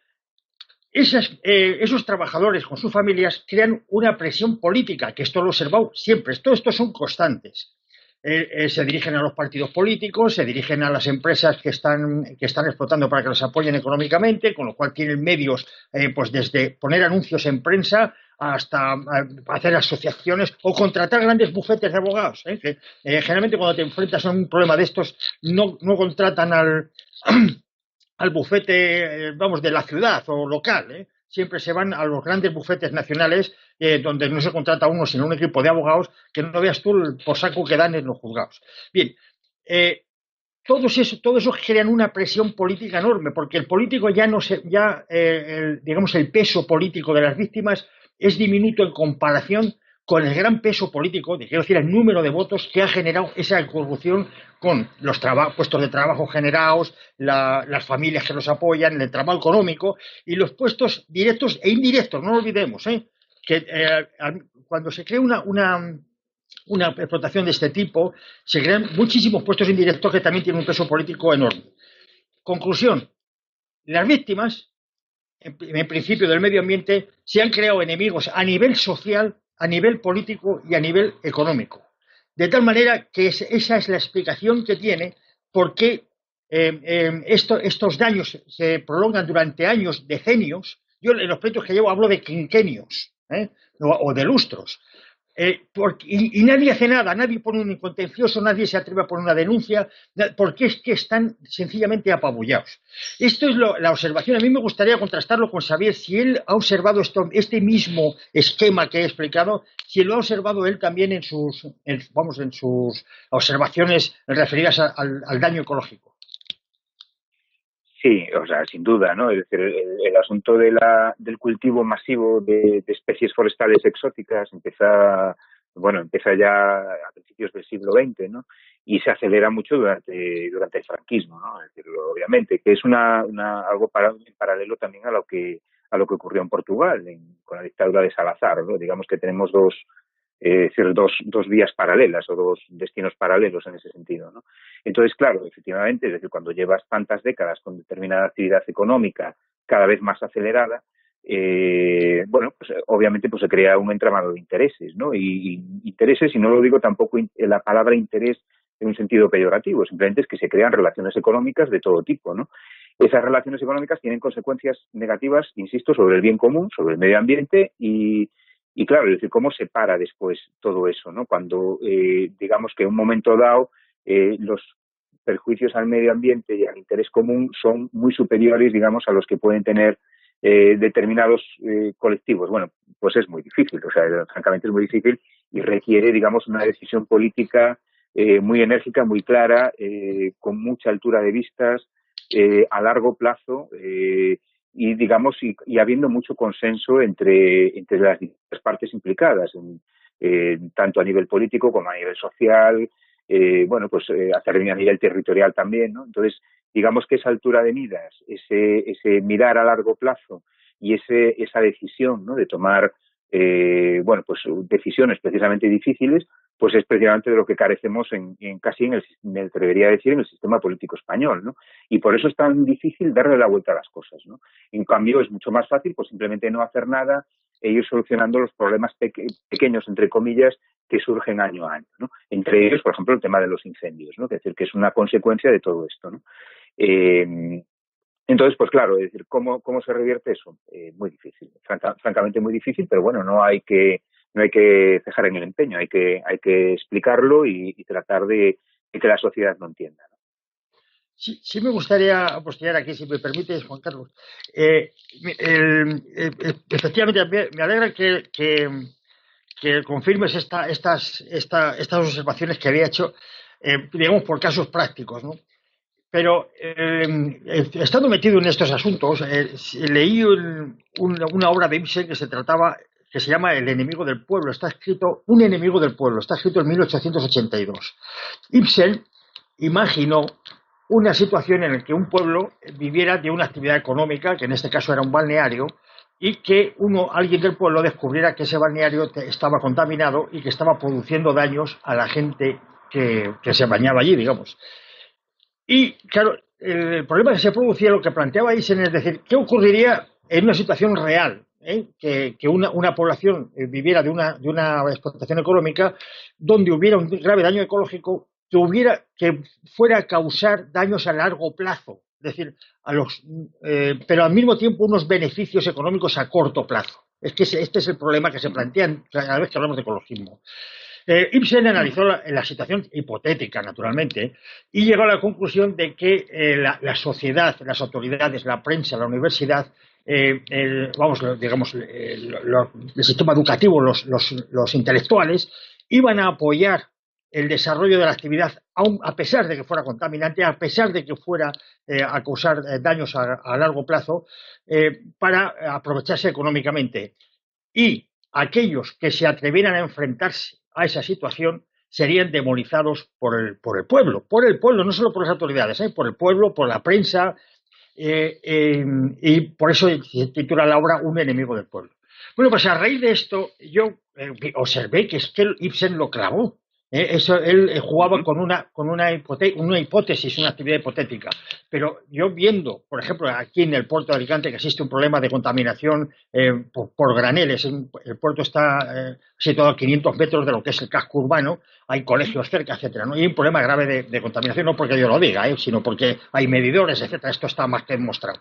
esos trabajadores con sus familias crean una presión política, que esto lo he observado siempre, todos estos son constantes. Se dirigen a los partidos políticos, se dirigen a las empresas que están explotando para que los apoyen económicamente, con lo cual tienen medios, pues desde poner anuncios en prensa hasta hacer asociaciones o contratar grandes bufetes de abogados. Que, generalmente cuando te enfrentas a un problema de estos no contratan al bufete, vamos, de la ciudad o local, siempre se van a los grandes bufetes nacionales donde no se contrata uno sino un equipo de abogados que no veas tú el por saco que dan en los juzgados. Bien, todo eso crean una presión política enorme porque el político digamos el peso político de las víctimas es diminuto en comparación con el gran peso político, quiero decir, el número de votos que ha generado esa corrupción con los puestos de trabajo generados, las familias que los apoyan, el trabajo económico y los puestos directos e indirectos, no lo olvidemos, que cuando se crea una explotación de este tipo, se crean muchísimos puestos indirectos que también tienen un peso político enorme. Conclusión, las víctimas, en principio del medio ambiente, se han creado enemigos a nivel social, a nivel político y a nivel económico. De tal manera que esa es la explicación que tiene por qué estos daños se prolongan durante años, decenios. Yo en los proyectos que llevo hablo de quinquenios o de lustros. Y nadie hace nada, nadie pone un contencioso, nadie se atreve a poner una denuncia, porque es que están sencillamente apabullados. Esto es la observación. A mí me gustaría contrastarlo con Xavier, si él ha observado este mismo esquema que he explicado, si lo ha observado él también en sus observaciones referidas al daño ecológico. Sí, o sea, sin duda, ¿no? Es decir, el asunto del cultivo masivo de especies forestales exóticas empieza ya a principios del siglo XX, ¿no? Y se acelera mucho durante el franquismo, ¿no? Es decir, obviamente, que es algo en paralelo también a lo que ocurrió en Portugal con la dictadura de Salazar, ¿no? Digamos que tenemos dos vías paralelas o dos destinos paralelos en ese sentido, ¿no? Entonces, claro, efectivamente, es decir, cuando llevas tantas décadas con determinada actividad económica cada vez más acelerada, pues obviamente pues se crea un entramado de intereses, ¿no? Y intereses, y no lo digo tampoco la palabra interés en un sentido peyorativo, simplemente es que se crean relaciones económicas de todo tipo, ¿no? Esas relaciones económicas tienen consecuencias negativas, insisto, sobre el bien común, sobre el medio ambiente y claro, es decir, ¿cómo se para después todo eso, ¿no? Cuando, digamos que en un momento dado, los perjuicios al medio ambiente y al interés común son muy superiores, digamos, a los que pueden tener determinados colectivos. Bueno, pues es muy difícil, o sea, francamente es muy difícil y requiere, digamos, una decisión política muy enérgica, muy clara, con mucha altura de vistas, a largo plazo, y digamos y habiendo mucho consenso entre las distintas partes implicadas, tanto a nivel político como a nivel social, hacer a nivel territorial también, ¿no? Entonces, digamos que esa altura de miras, ese mirar a largo plazo y esa decisión, ¿no?, de tomar decisiones precisamente difíciles, pues es precisamente de lo que carecemos me atrevería a decir, en el sistema político español, ¿no? Y por eso es tan difícil darle la vuelta a las cosas, ¿no? En cambio, es mucho más fácil pues simplemente no hacer nada e ir solucionando los problemas pequeños, entre comillas, que surgen año a año, ¿no? Entre ellos, por ejemplo, el tema de los incendios, ¿no? Es decir, que es una consecuencia de todo esto, ¿no? Entonces, pues claro, es decir, ¿cómo se revierte eso? Muy difícil, francamente muy difícil, pero bueno, no hay que cejar en el empeño, hay que explicarlo y tratar de que la sociedad lo entienda, ¿no? Sí me gustaría apostillar aquí, si me permites, Juan Carlos. Efectivamente, me alegra que confirmes estas observaciones que había hecho, digamos, por casos prácticos, ¿no? Pero estando metido en estos asuntos, leí una obra de Ibsen que se llama El enemigo del pueblo. Está escrito Un enemigo del pueblo. Está escrito en 1882. Ibsen imaginó una situación en la que un pueblo viviera de una actividad económica, que en este caso era un balneario, y que alguien del pueblo descubriera que ese balneario estaba contaminado y que estaba produciendo daños a la gente que se bañaba allí, digamos. Y claro, el problema que se producía, lo que planteaba Ibsen es decir, ¿qué ocurriría en una situación real, que una población viviera de una explotación económica donde hubiera un grave daño ecológico que fuera a causar daños a largo plazo, es decir, pero al mismo tiempo unos beneficios económicos a corto plazo. Es que este es el problema que se plantea cada vez que hablamos de ecologismo. Ibsen analizó la situación hipotética, naturalmente, y llegó a la conclusión de que la sociedad, las autoridades, la prensa, la universidad, el sistema educativo, los intelectuales, iban a apoyar el desarrollo de la actividad, a pesar de que fuera contaminante, a pesar de que fuera a causar daños a largo plazo, para aprovecharse económicamente. Y aquellos que se atrevieran a enfrentarse a esa situación serían demonizados por el pueblo, no solo por las autoridades, por el pueblo, por la prensa, y por eso se titula la obra Un enemigo del pueblo. Bueno, pues a raíz de esto yo observé que es que Ibsen lo clavó. Él jugaba con una hipótesis, una actividad hipotética. Pero yo viendo, por ejemplo, aquí en el puerto de Alicante, que existe un problema de contaminación por graneles. El puerto está situado a 500 metros de lo que es el casco urbano, hay colegios cerca, etcétera, ¿no? Y hay un problema grave de contaminación, no porque yo lo diga, sino porque hay medidores, etcétera. Esto está más que demostrado.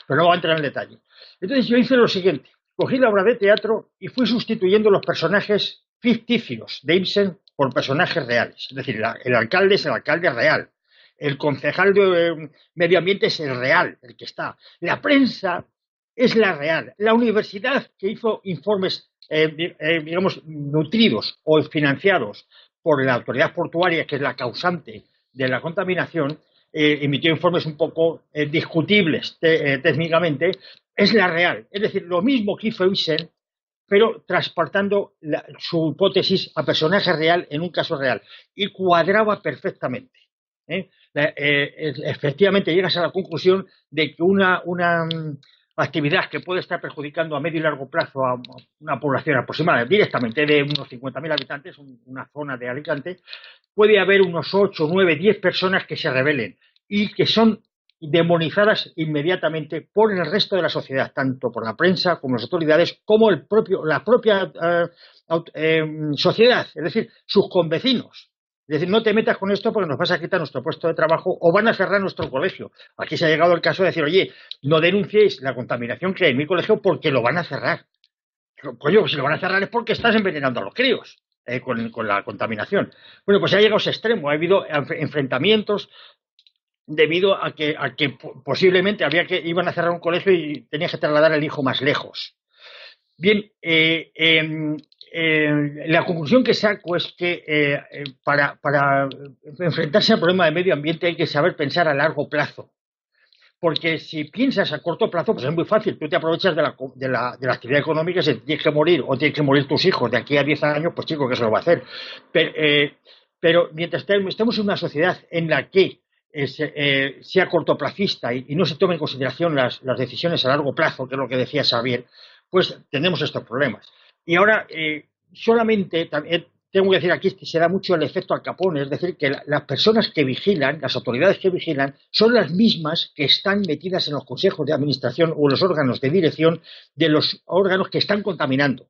Pero no voy a entrar en el detalle. Entonces yo hice lo siguiente. Cogí la obra de teatro y fui sustituyendo los personajes ficticios de Ibsen por personajes reales. Es decir, el alcalde es el alcalde real. El concejal de medio ambiente es el real, el que está. La prensa es la real. La universidad que hizo informes, digamos, nutridos o financiados por la autoridad portuaria, que es la causante de la contaminación, emitió informes un poco discutibles técnicamente, es la real. Es decir, lo mismo que hizo Ibsen, pero transportando su hipótesis a personaje real en un caso real. Y cuadraba perfectamente. Efectivamente llegas a la conclusión de que una actividad que puede estar perjudicando a medio y largo plazo a una población aproximada directamente de unos 50.000 habitantes, una zona de Alicante, puede haber unos 8, 9, 10 personas que se rebelen y que son demonizadas inmediatamente por el resto de la sociedad, tanto por la prensa como las autoridades, como la propia sociedad, es decir, sus convecinos. Es decir, no te metas con esto porque nos vas a quitar nuestro puesto de trabajo o van a cerrar nuestro colegio. Aquí se ha llegado el caso de decir, oye, no denunciéis la contaminación que hay en mi colegio porque lo van a cerrar. Coño, si lo van a cerrar es porque estás envenenando a los críos con la contaminación. Bueno, pues ha llegado a ese extremo. Ha habido enfrentamientos debido a que posiblemente iban a cerrar un colegio y tenía que trasladar al hijo más lejos. Bien, la conclusión que saco es que para enfrentarse al problema de medio ambiente hay que saber pensar a largo plazo. Porque si piensas a corto plazo, pues es muy fácil. Tú te aprovechas de la actividad económica, si tienes que morir o tienes que morir tus hijos de aquí a 10 años, pues chico, que se lo va a hacer. Pero mientras estemos en una sociedad en la que sea cortoplacista y no se tome en consideración las decisiones a largo plazo, que es lo que decía Xavier, pues tenemos estos problemas. Y ahora, solamente tengo que decir aquí que se da mucho el efecto Al Capone, es decir, que las personas que vigilan, las autoridades que vigilan, son las mismas que están metidas en los consejos de administración o los órganos de dirección de los órganos que están contaminando.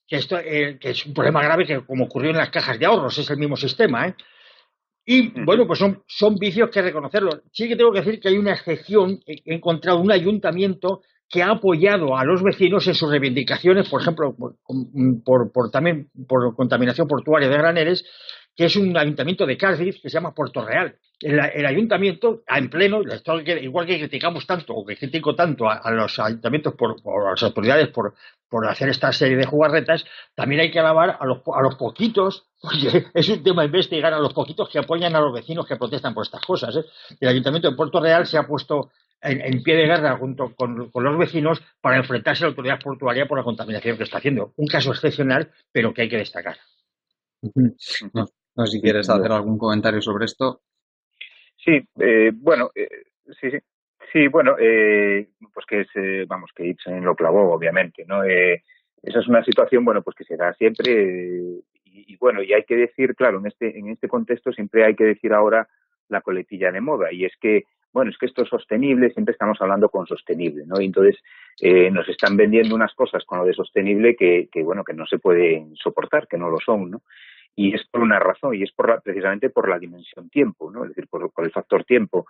Que esto que es un problema grave que, como ocurrió en las cajas de ahorros, es el mismo sistema, Y bueno, pues son vicios que reconocerlos. Sí que tengo que decir que hay una excepción. He encontrado un ayuntamiento que ha apoyado a los vecinos en sus reivindicaciones, por ejemplo, también por contaminación portuaria de graneles, que es un ayuntamiento de Cardiff que se llama Puerto Real. El ayuntamiento, en pleno, igual que criticamos tanto, o que critico tanto a los ayuntamientos a las autoridades por hacer esta serie de jugarretas, también hay que alabar a los poquitos, porque es un tema investigar a los poquitos que apoyan a los vecinos que protestan por estas cosas. El ayuntamiento de Puerto Real se ha puesto en pie de guerra junto con los vecinos para enfrentarse a la autoridad portuaria por la contaminación que está haciendo. Un caso excepcional, pero que hay que destacar. No sé si quieres hacer algún comentario sobre esto. Sí, bueno, sí, bueno, pues que que Ibsen lo clavó, obviamente, ¿no? Esa es una situación, bueno, pues que se da siempre y bueno, y hay que decir, claro, en este contexto siempre hay que decir ahora la coletilla de moda, y es que bueno, es que esto es sostenible, siempre estamos hablando con sostenible, ¿no? Y entonces nos están vendiendo unas cosas con lo de sostenible que bueno, que no se pueden soportar, que no lo son, ¿no? Y es por una razón, y es precisamente por la dimensión tiempo, ¿no? Es decir, por el factor tiempo.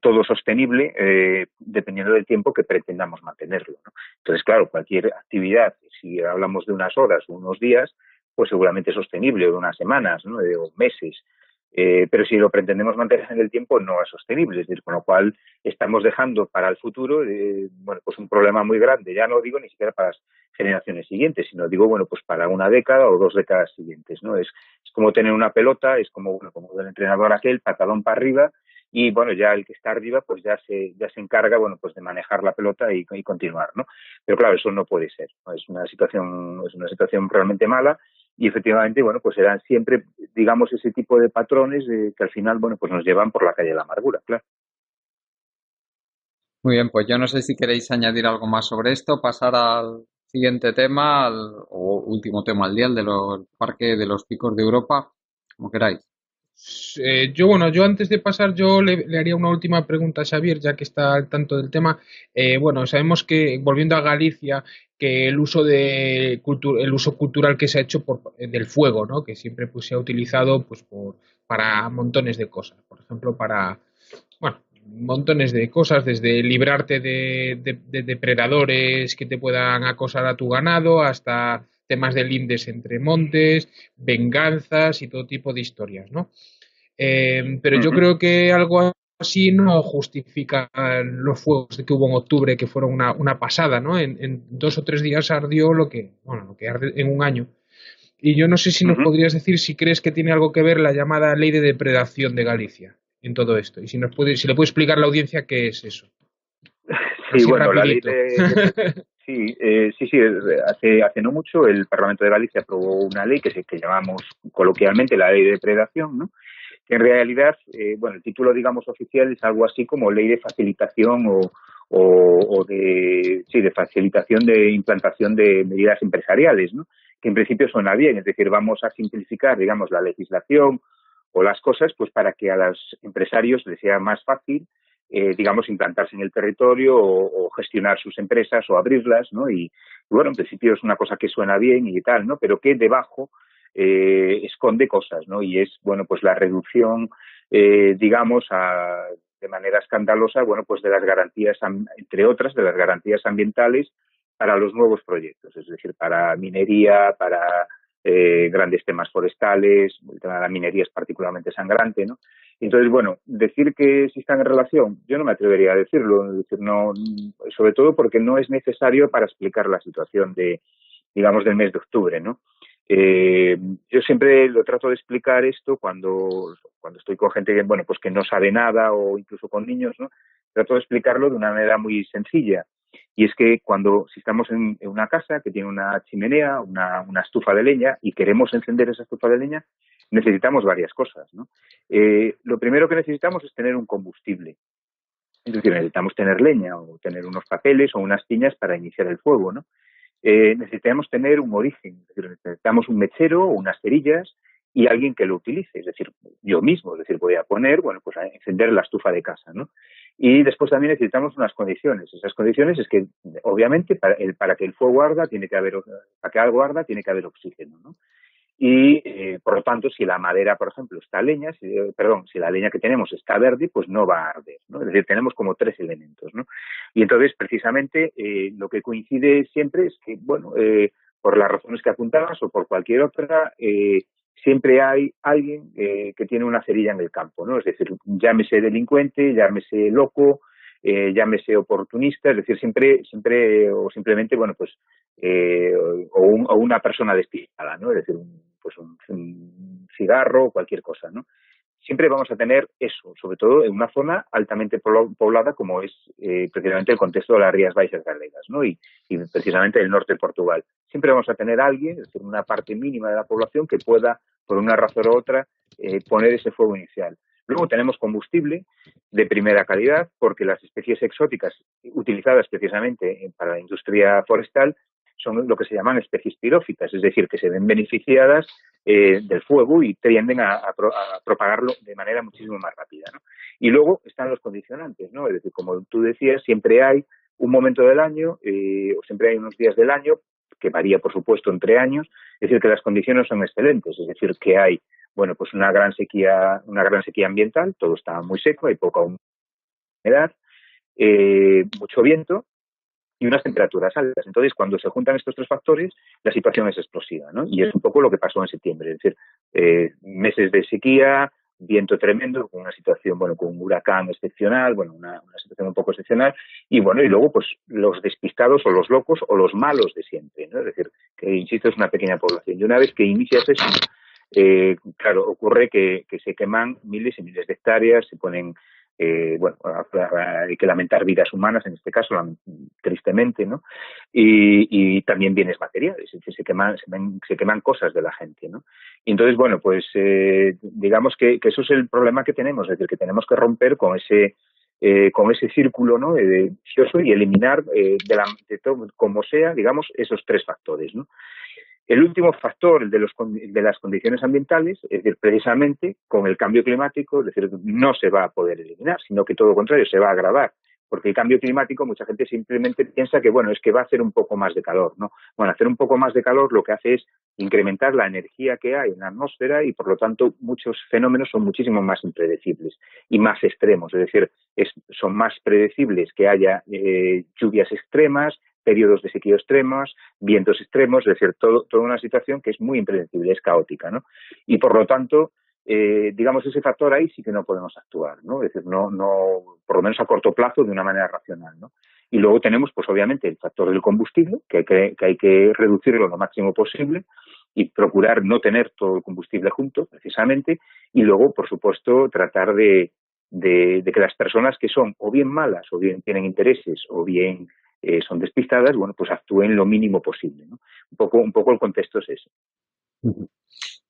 Todo sostenible dependiendo del tiempo que pretendamos mantenerlo, ¿no? Entonces, claro, cualquier actividad, si hablamos de unas horas o unos días, pues seguramente es sostenible, o de unas semanas, ¿no? O meses. Pero si lo pretendemos mantener en el tiempo, no es sostenible. Es decir, con lo cual estamos dejando para el futuro, bueno, pues un problema muy grande. Ya no digo ni siquiera para las generaciones siguientes, sino digo, bueno, pues para una década o 2 décadas siguientes, ¿no? Es como tener una pelota, es como, bueno, como el entrenador aquel, patadón para arriba, y bueno, ya el que está arriba, pues ya se encarga, bueno, pues de manejar la pelota y continuar, ¿no? Pero claro, eso no puede ser, ¿no? Es una situación realmente mala. Y efectivamente, bueno, pues eran siempre, digamos, ese tipo de patrones que al final, bueno, pues nos llevan por la calle de la amargura, claro. Muy bien, pues yo no sé si queréis añadir algo más sobre esto, pasar al siguiente tema, o último tema al día, el de los parques de los picos de Europa, como queráis. Yo antes de pasar, yo le haría una última pregunta a Xavier, ya que está al tanto del tema. Bueno, sabemos que, volviendo a Galicia, que el uso el uso cultural que se ha hecho del fuego, ¿no? Que siempre pues se ha utilizado pues para montones de cosas. Por ejemplo, bueno, montones de cosas, desde librarte de depredadores que te puedan acosar a tu ganado, hasta temas de lindes entre montes, venganzas y todo tipo de historias, ¿no? Pero yo creo que algo así no justifica los fuegos que hubo en octubre, que fueron una pasada, ¿no? En 2 o 3 días ardió lo que arde en un año. Y yo no sé si nos podrías decir si crees que tiene algo que ver la llamada ley de depredación de Galicia en todo esto. Y si le puede explicar a la audiencia qué es eso. Sí, Así bueno, rapidito. la ley de sí, hace no mucho el Parlamento de Galicia aprobó una ley que llamamos coloquialmente la ley de depredación, ¿no? Que en realidad, bueno, el título, digamos, oficial es algo así como ley de facilitación de facilitación de implantación de medidas empresariales, ¿no? Que en principio suena bien, es decir, vamos a simplificar, digamos, la legislación o las cosas, pues para que a los empresarios les sea más fácil, digamos, implantarse en el territorio o gestionar sus empresas o abrirlas, ¿no? Y bueno, en principio es una cosa que suena bien y tal, ¿no? Pero que debajo esconde cosas, ¿no? Y es, bueno, pues la reducción, digamos, de manera escandalosa, bueno, pues de las garantías, entre otras, de las garantías ambientales para los nuevos proyectos, es decir, para minería, para grandes temas forestales. El tema de la minería es particularmente sangrante, ¿no? Entonces, bueno, decir que sí están en relación, yo no me atrevería a decirlo, es decir, no, sobre todo porque no es necesario para explicar la situación digamos, del mes de octubre, ¿no? Yo siempre lo trato de explicar esto cuando estoy con gente que, bueno, pues que no sabe nada, o incluso con niños, ¿no? Trato de explicarlo de una manera muy sencilla. Y es que si estamos en una casa que tiene una chimenea, una estufa de leña, y queremos encender esa estufa de leña, necesitamos varias cosas, ¿no? Lo primero que necesitamos es tener un combustible. Es decir, necesitamos tener leña o tener unos papeles o unas piñas para iniciar el fuego, ¿no? Necesitamos tener un origen, es decir, necesitamos un mechero o unas cerillas y alguien que lo utilice, es decir, yo mismo, es decir, voy a poner, bueno, pues a encender la estufa de casa, ¿no? Y después también necesitamos unas condiciones. Esas condiciones es que, obviamente, para que el fuego arda, para que algo arda, tiene que haber oxígeno, ¿no? Y, por lo tanto, si la madera, por ejemplo, si la leña que tenemos está verde, pues no va a arder, ¿no? Es decir, tenemos como 3 elementos, ¿no? Y entonces, precisamente, lo que coincide siempre es que, bueno, por las razones que apuntabas o por cualquier otra, siempre hay alguien que tiene una cerilla en el campo, ¿no? Es decir, llámese delincuente, llámese loco, llámese oportunista, es decir, siempre o simplemente, bueno, pues, o una persona despistada, ¿no? Es decir, un cigarro o cualquier cosa, ¿no? Siempre vamos a tener eso, sobre todo en una zona altamente poblada como es precisamente el contexto de las Rías Baixas Galegas, ¿no? Y precisamente el norte de Portugal. Siempre vamos a tener alguien, es decir, una parte mínima de la población que pueda, por una razón u otra, poner ese fuego inicial. Luego tenemos combustible de primera calidad, porque las especies exóticas utilizadas precisamente para la industria forestal son lo que se llaman especies pirófitas, es decir, que se ven beneficiadas del fuego y tienden a propagarlo de manera muchísimo más rápida, ¿no? Y luego están los condicionantes, ¿no? Es decir, como tú decías, siempre hay un momento del año o siempre hay unos días del año que varía, por supuesto, entre años, es decir, que las condiciones son excelentes, es decir, que hay, bueno, pues una gran sequía ambiental, todo está muy seco, hay poca humedad, mucho viento y unas temperaturas altas. Entonces, cuando se juntan estos tres factores, la situación es explosiva, ¿no? Y es un poco lo que pasó en septiembre, es decir, meses de sequía, viento tremendo, con una situación, bueno, con un huracán excepcional, bueno, una situación un poco excepcional, y bueno, y luego, pues, los despistados o los locos o los malos de siempre, ¿no? Es decir, que, insisto, es una pequeña población. Y una vez que inicias eso, claro, ocurre que se queman miles y miles de hectáreas, se ponen bueno, hay que lamentar vidas humanas en este caso, tristemente, ¿no? Y también bienes materiales, es decir, se queman cosas de la gente, ¿no? Y entonces, bueno, pues digamos que eso es el problema que tenemos, es decir, que tenemos que romper con ese círculo, ¿no? Vicioso y eliminar de todo, como sea, digamos, esos tres factores, ¿no? El último factor, el de las condiciones ambientales, es decir, precisamente con el cambio climático, es decir, no se va a poder eliminar, sino que todo lo contrario, se va a agravar. Porque el cambio climático, mucha gente simplemente piensa que, bueno, es que va a hacer un poco más de calor, ¿no? Bueno, hacer un poco más de calor lo que hace es incrementar la energía que hay en la atmósfera y, por lo tanto, muchos fenómenos son muchísimo más impredecibles y más extremos. Es decir, son más predecibles que haya lluvias extremas, periodos de sequía extremos, vientos extremos, es decir, toda una situación que es muy impredecible, es caótica, ¿no? Y por lo tanto, digamos, ese factor ahí sí que no podemos actuar, ¿no? Es decir, no, por lo menos a corto plazo, de una manera racional, ¿no? Y luego tenemos, pues obviamente, el factor del combustible, que hay que reducirlo lo máximo posible y procurar no tener todo el combustible junto, precisamente, y luego, por supuesto, tratar de que las personas que son o bien malas, o bien tienen intereses, o bien son despistadas, bueno, pues actúen lo mínimo posible, ¿no? Un poco el contexto es ese.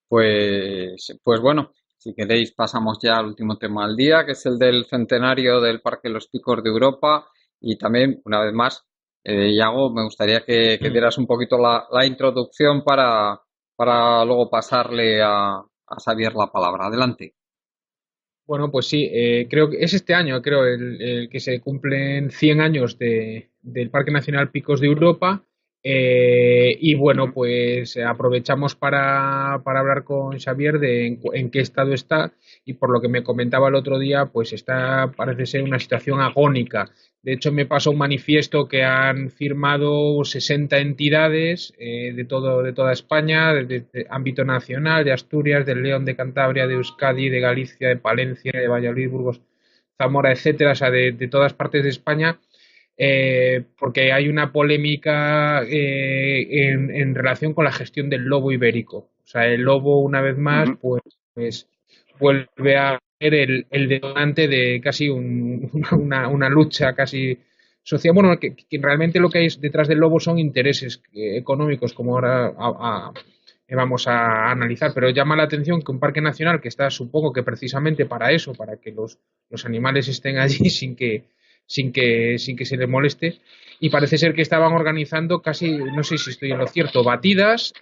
Pues bueno, si queréis pasamos ya al último tema del día, que es el del centenario del Parque Los Picos de Europa. Y también, una vez más, Iago, me gustaría que dieras un poquito la introducción para luego pasarle a Xavier la palabra. Adelante. Bueno, pues sí, creo que es este año, creo, el que se cumplen 100 años del Parque Nacional Picos de Europa. Y bueno, pues aprovechamos para hablar con Xavier de en qué estado está, y por lo que me comentaba el otro día, pues parece ser una situación agónica. De hecho, me pasó un manifiesto que han firmado 60 entidades de toda España, de ámbito nacional, de Asturias, del León, de Cantabria, de Euskadi, de Galicia, de Palencia, de Valladolid, Burgos, Zamora, etcétera, o sea, de todas partes de España, porque hay una polémica en relación con la gestión del lobo ibérico. O sea, el lobo, una vez más, pues vuelve a ser el detonante de casi una lucha casi social. Bueno, que realmente lo que hay detrás del lobo son intereses económicos, como ahora vamos a analizar, pero llama la atención que un parque nacional que está, supongo que precisamente para eso, para que los animales estén allí sin que se les moleste, y parece ser que estaban organizando casi, no sé si estoy en lo cierto, batidas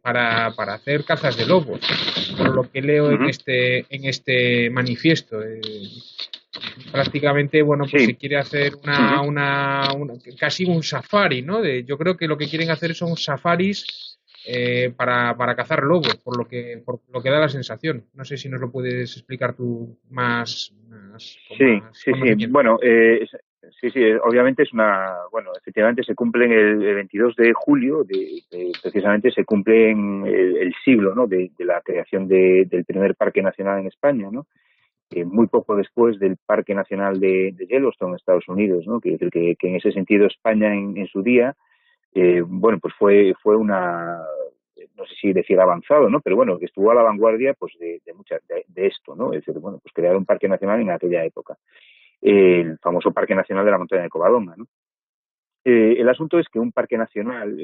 para hacer cazas de lobos, por lo que leo en este manifiesto. Prácticamente, bueno, pues se quiere hacer casi un safari, ¿no? Yo creo que lo que quieren hacer son safaris para cazar lobos, por lo que da la sensación. No sé si nos lo puedes explicar tú más. Sí. Bueno, sí, obviamente bueno, efectivamente se cumple el 22 de julio, precisamente se cumple el siglo, ¿no? de la creación del primer parque nacional en España, ¿no? Muy poco después del Parque Nacional de Yellowstone en Estados Unidos, ¿no? Que en ese sentido España en su día, bueno, pues fue no sé si decir avanzado, ¿no? Pero bueno, que estuvo a la vanguardia, pues de esto, ¿no? Es decir, bueno, pues crear un parque nacional en aquella época, el famoso Parque Nacional de la Montaña de Covadonga, ¿no? El asunto es que un parque nacional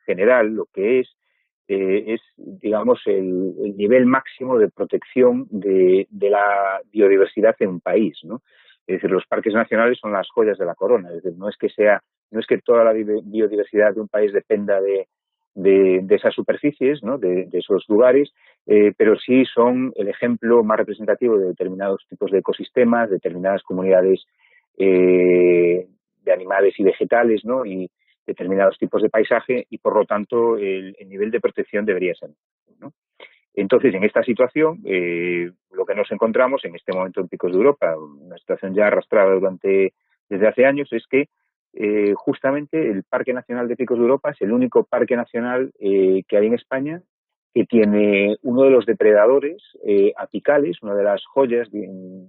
general, lo que es, digamos, el nivel máximo de protección de la biodiversidad en un país, ¿no? Es decir, los parques nacionales son las joyas de la corona. Es decir, no es que toda la biodiversidad de un país dependa de esas superficies, ¿no? de esos lugares, pero sí son el ejemplo más representativo de determinados tipos de ecosistemas, determinadas comunidades de animales y vegetales, ¿no? Y determinados tipos de paisaje, y por lo tanto el nivel de protección debería ser, ¿no? Entonces, en esta situación, lo que nos encontramos en este momento en Picos de Europa, una situación ya arrastrada desde hace años, es que justamente el Parque Nacional de Picos de Europa es el único parque nacional que hay en España que tiene uno de los depredadores apicales, una de las joyas de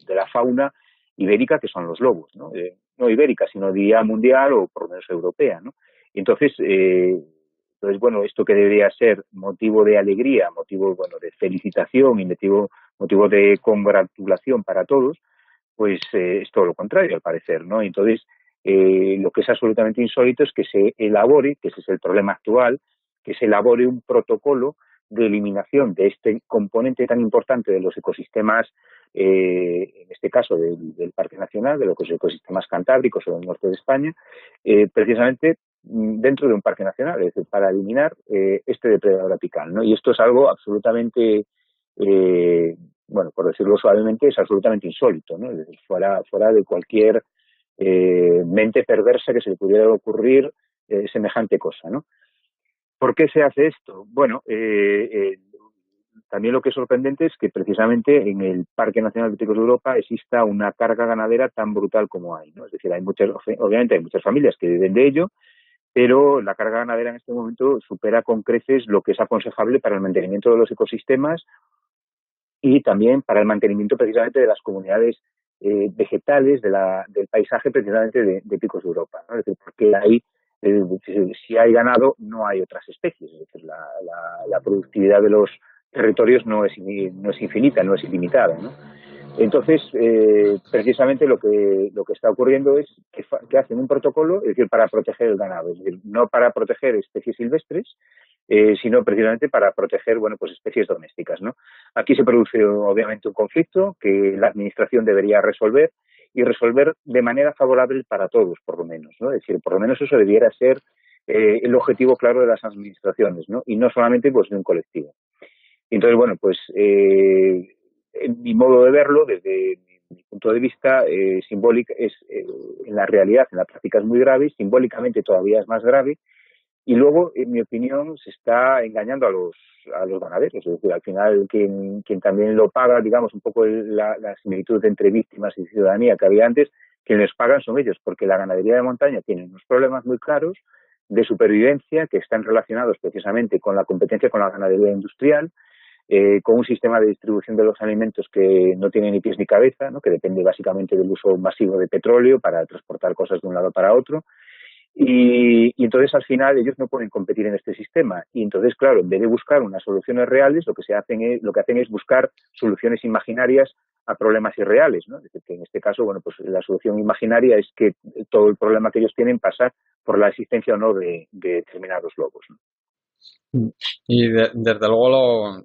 la fauna ibérica, que son los lobos, ¿no? No ibérica, sino diría mundial o por lo menos europea, ¿no? Y entonces, bueno, esto que debería ser motivo de alegría, motivo, bueno, de felicitación y motivo de congratulación para todos, pues es todo lo contrario, al parecer, ¿no? Entonces, lo que es absolutamente insólito es que se elabore, que ese es el problema actual, que se elabore un protocolo de eliminación de este componente tan importante de los ecosistemas, en este caso del Parque Nacional, de los ecosistemas cantábricos o del norte de España, precisamente dentro de un parque nacional, es decir, para eliminar este depredador apical, ¿no? Y esto es algo absolutamente, bueno, por decirlo suavemente, es absolutamente insólito, ¿no? Es decir, fuera de cualquier mente perversa que se le pudiera ocurrir semejante cosa, ¿no? ¿Por qué se hace esto? Bueno, también lo que es sorprendente es que precisamente en el Parque Nacional de Picos de Europa exista una carga ganadera tan brutal como hay, ¿no? Es decir, obviamente hay muchas familias que viven de ello, pero la carga ganadera en este momento supera con creces lo que es aconsejable para el mantenimiento de los ecosistemas y también para el mantenimiento precisamente de las comunidades vegetales del paisaje precisamente de Picos de Europa, ¿no? Es decir, porque ahí, si hay ganado, no hay otras especies, es decir, la productividad de los territorios no es infinita, no es ilimitada, ¿no? Entonces, precisamente lo que está ocurriendo es que hacen un protocolo, es decir, para proteger el ganado, es decir, no para proteger especies silvestres, sino precisamente para proteger, bueno, pues especies domésticas, ¿no? Aquí se produce obviamente un conflicto que la administración debería resolver y resolver de manera favorable para todos, por lo menos, ¿no? Es decir, por lo menos eso debiera ser el objetivo claro de las administraciones, ¿no? Y no solamente pues de un colectivo. Entonces, bueno, pues en mi modo de verlo, desde mi punto de vista, simbólica en la realidad, en la práctica es muy grave, simbólicamente todavía es más grave, y luego, en mi opinión, se está engañando a los ganaderos, es decir, al final quien también lo paga, digamos, un poco la similitud entre víctimas y ciudadanía que había antes, quienes pagan son ellos, porque la ganadería de montaña tiene unos problemas muy claros de supervivencia que están relacionados precisamente con la competencia con la ganadería industrial, con un sistema de distribución de los alimentos que no tiene ni pies ni cabeza, ¿no? Que depende básicamente del uso masivo de petróleo para transportar cosas de un lado para otro. Y entonces al final ellos no pueden competir en este sistema. Y entonces, claro, en vez de buscar unas soluciones reales, lo que hacen es buscar soluciones imaginarias a problemas irreales, ¿no? Es decir, que en este caso, bueno, pues la solución imaginaria es que todo el problema que ellos tienen pasa por la existencia o no de determinados lobos, ¿no? Y desde luego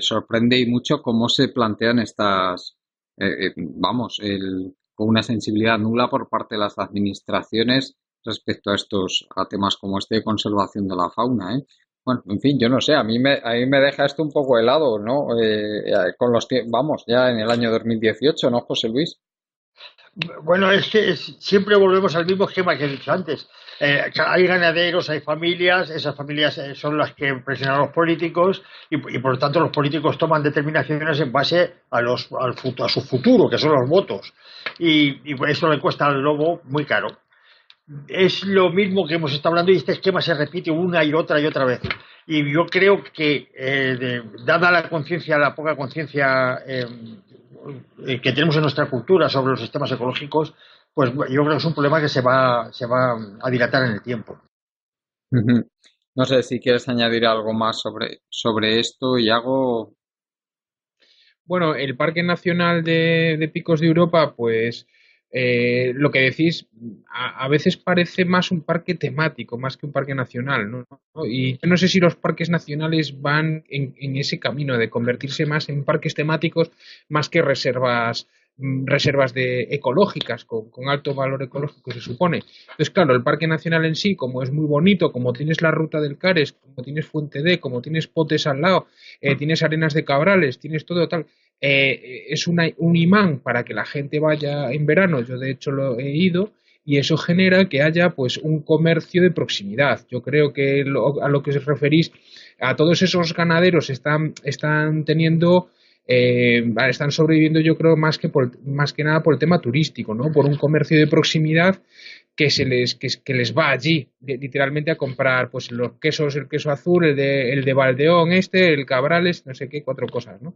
sorprende y mucho cómo se plantean estas, con una sensibilidad nula por parte de las administraciones respecto a temas como este de conservación de la fauna, ¿eh? Bueno, en fin, yo no sé, a mí me deja esto un poco helado, ¿no? Vamos, ya en el año 2018, ¿no, José Luis? Bueno, es que siempre volvemos al mismo esquema que he dicho antes. Hay ganaderos, hay familias, esas familias son las que presionan a los políticos y por lo tanto los políticos toman determinaciones en base a su futuro, que son los votos. Y eso le cuesta al lobo muy caro. Es lo mismo que hemos estado hablando y este esquema se repite una y otra vez. Y yo creo que, dada la poca conciencia que tenemos en nuestra cultura sobre los sistemas ecológicos, pues yo creo que es un problema que se va a dilatar en el tiempo. Uh-huh. No sé si quieres añadir algo más sobre esto, Iago. Bueno, el Parque Nacional de Picos de Europa, pues lo que decís, a veces parece más un parque temático, más que un parque nacional, ¿no? Y yo no sé si los parques nacionales van en ese camino de convertirse más en parques temáticos, más que reservas reservas ecológicas con alto valor ecológico, se supone. Entonces, claro, el Parque Nacional en sí, como es muy bonito, como tienes la ruta del Cares, como tienes Fuente D, como tienes Potes al lado, tienes Arenas de Cabrales, tienes todo tal, es un imán para que la gente vaya en verano. Yo de hecho lo he ido, y eso genera que haya pues un comercio de proximidad. Yo creo que a lo que os referís, a todos esos ganaderos están teniendo están sobreviviendo, yo creo, más que nada por el tema turístico, ¿no? Por un comercio de proximidad que les va allí literalmente a comprar pues los quesos, el queso azul, el de Valdeón, el Cabrales, no sé qué, cuatro cosas, ¿no?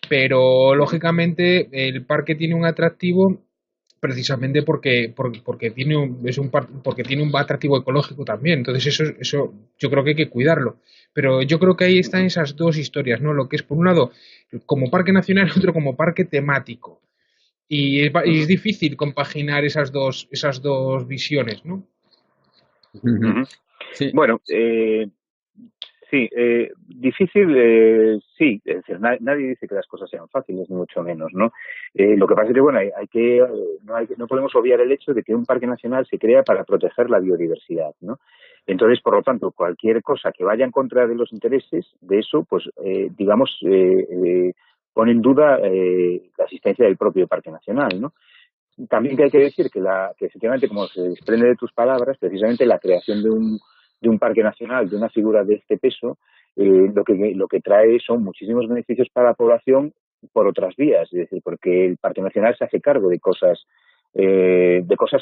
Pero lógicamente el parque tiene un atractivo precisamente porque porque tiene un atractivo ecológico también. Entonces eso yo creo que hay que cuidarlo. Pero yo creo que ahí están esas dos historias, ¿no? Lo que es por un lado como parque nacional y otro como parque temático. Y es difícil compaginar esas dos visiones, ¿no? Sí. Bueno, sí, difícil, sí, es decir, nadie dice que las cosas sean fáciles, ni mucho menos, ¿no? Lo que pasa es que, bueno, no podemos obviar el hecho de que un parque nacional se crea para proteger la biodiversidad, ¿no? Entonces, por lo tanto, cualquier cosa que vaya en contra de los intereses de eso, pues, digamos, pone en duda la existencia del propio parque nacional, ¿no? También que hay que decir que efectivamente, como se desprende de tus palabras, precisamente la creación de un parque nacional, de una figura de este peso, lo que trae son muchísimos beneficios para la población por otras vías, es decir, porque el parque nacional se hace cargo de cosas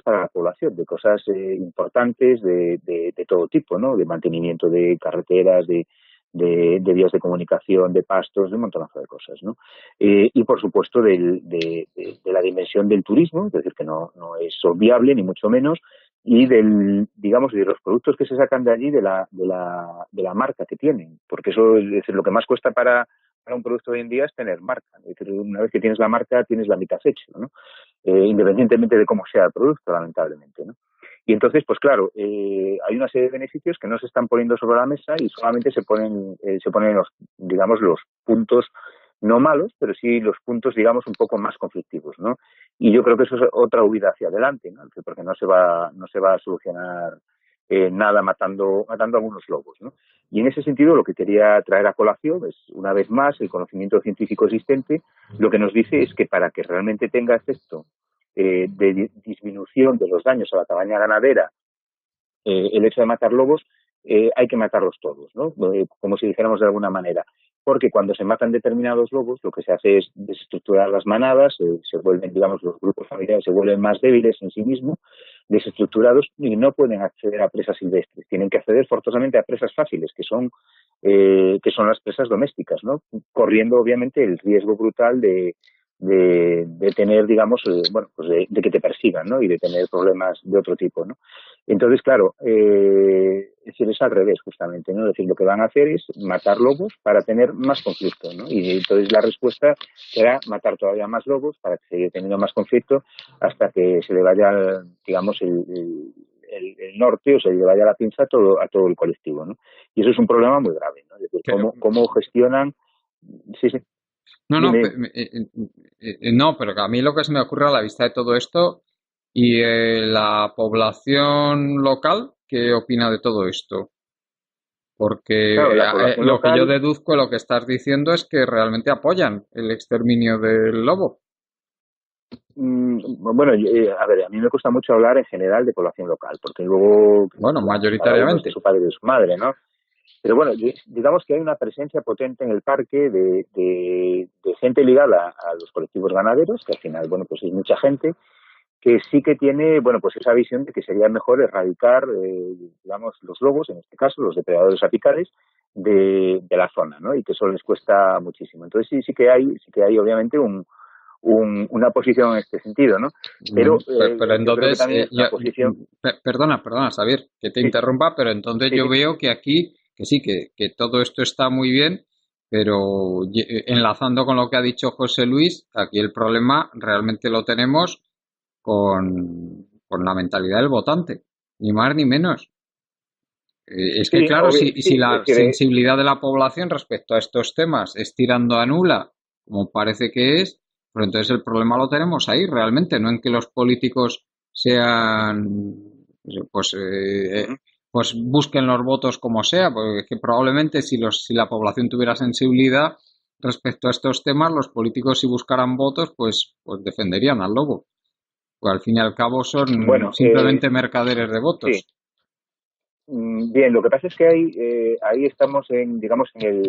para la población, de cosas importantes de todo tipo, ¿no? De mantenimiento de carreteras, de vías de comunicación, de pastos, de un montonazo de cosas, ¿no? Y por supuesto de la dimensión del turismo, es decir, que no es obviable ni mucho menos, y digamos, de los productos que se sacan de allí, de la marca que tienen, porque eso es decir, lo que más cuesta para un producto hoy en día es tener marca. Es decir, una vez que tienes la marca, tienes la mitad hecha, ¿no? Independientemente de cómo sea el producto, lamentablemente, ¿no? Y entonces, pues claro, hay una serie de beneficios que no se están poniendo sobre la mesa y solamente se ponen los, digamos, los puntos no malos, pero sí los puntos, digamos, un poco más conflictivos, ¿no? Y yo creo que eso es otra huida hacia adelante, ¿no? Porque no se va a solucionar nada matando algunos lobos, ¿no? Y en ese sentido lo que quería traer a colación es, una vez más, el conocimiento científico existente, lo que nos dice es que para que realmente tenga efecto de disminución de los daños a la cabaña ganadera, el hecho de matar lobos, hay que matarlos todos, ¿no? Como si dijéramos de alguna manera. Porque cuando se matan determinados lobos, lo que se hace es desestructurar las manadas, se vuelven, digamos, los grupos familiares se vuelven más débiles en sí mismos, desestructurados, y no pueden acceder a presas silvestres. Tienen que acceder forzosamente a presas fáciles, que son las presas domésticas, ¿no? Corriendo, obviamente, el riesgo brutal de tener, digamos, pues de que te persigan, ¿no? Y de tener problemas de otro tipo, ¿no? Entonces, claro, es decir, es al revés, justamente, ¿no? Es decir, lo que van a hacer es matar lobos para tener más conflicto, ¿no? Y entonces la respuesta será matar todavía más lobos para que siga teniendo más conflicto hasta que se le vaya, digamos, el norte, o se le vaya la pinza a todo el colectivo, ¿no? Y eso es un problema muy grave, ¿no? Es decir, cómo gestionan... Sí. No, pero que a mí lo que se me ocurre a la vista de todo esto y la población local, ¿qué opina de todo esto? Porque claro, lo local... que yo deduzco, lo que estás diciendo es que realmente apoyan el exterminio del lobo. Bueno, a ver, a mí me cuesta mucho hablar en general de población local, porque luego... Bueno, mayoritariamente. Su padre y su madre, ¿no? Pero bueno, digamos que hay una presencia potente en el parque de gente ligada a los colectivos ganaderos, que al final, bueno, pues hay mucha gente que sí que tiene, bueno, pues esa visión de que sería mejor erradicar, digamos, los lobos, en este caso, los depredadores apicales, de la zona, ¿no? Y que eso les cuesta muchísimo. Entonces sí que hay obviamente una posición en este sentido, ¿no? Pero entonces, perdona, Xavier, que te interrumpa, pero entonces yo veo que aquí, que sí, que todo esto está muy bien, pero enlazando con lo que ha dicho José Luis, aquí el problema realmente lo tenemos con la mentalidad del votante, ni más ni menos. Es que claro, si la sensibilidad de la población respecto a estos temas es tirando a nula, como parece que es, Pero entonces el problema lo tenemos ahí realmente, no en que los políticos sean, pues, pues busquen los votos como sea, porque es que probablemente si la población tuviera sensibilidad respecto a estos temas, los políticos si buscaran votos, pues defenderían al lobo. Pues al fin y al cabo son Bueno, simplemente mercaderes de votos. sí. Bien, lo que pasa es que ahí estamos digamos, en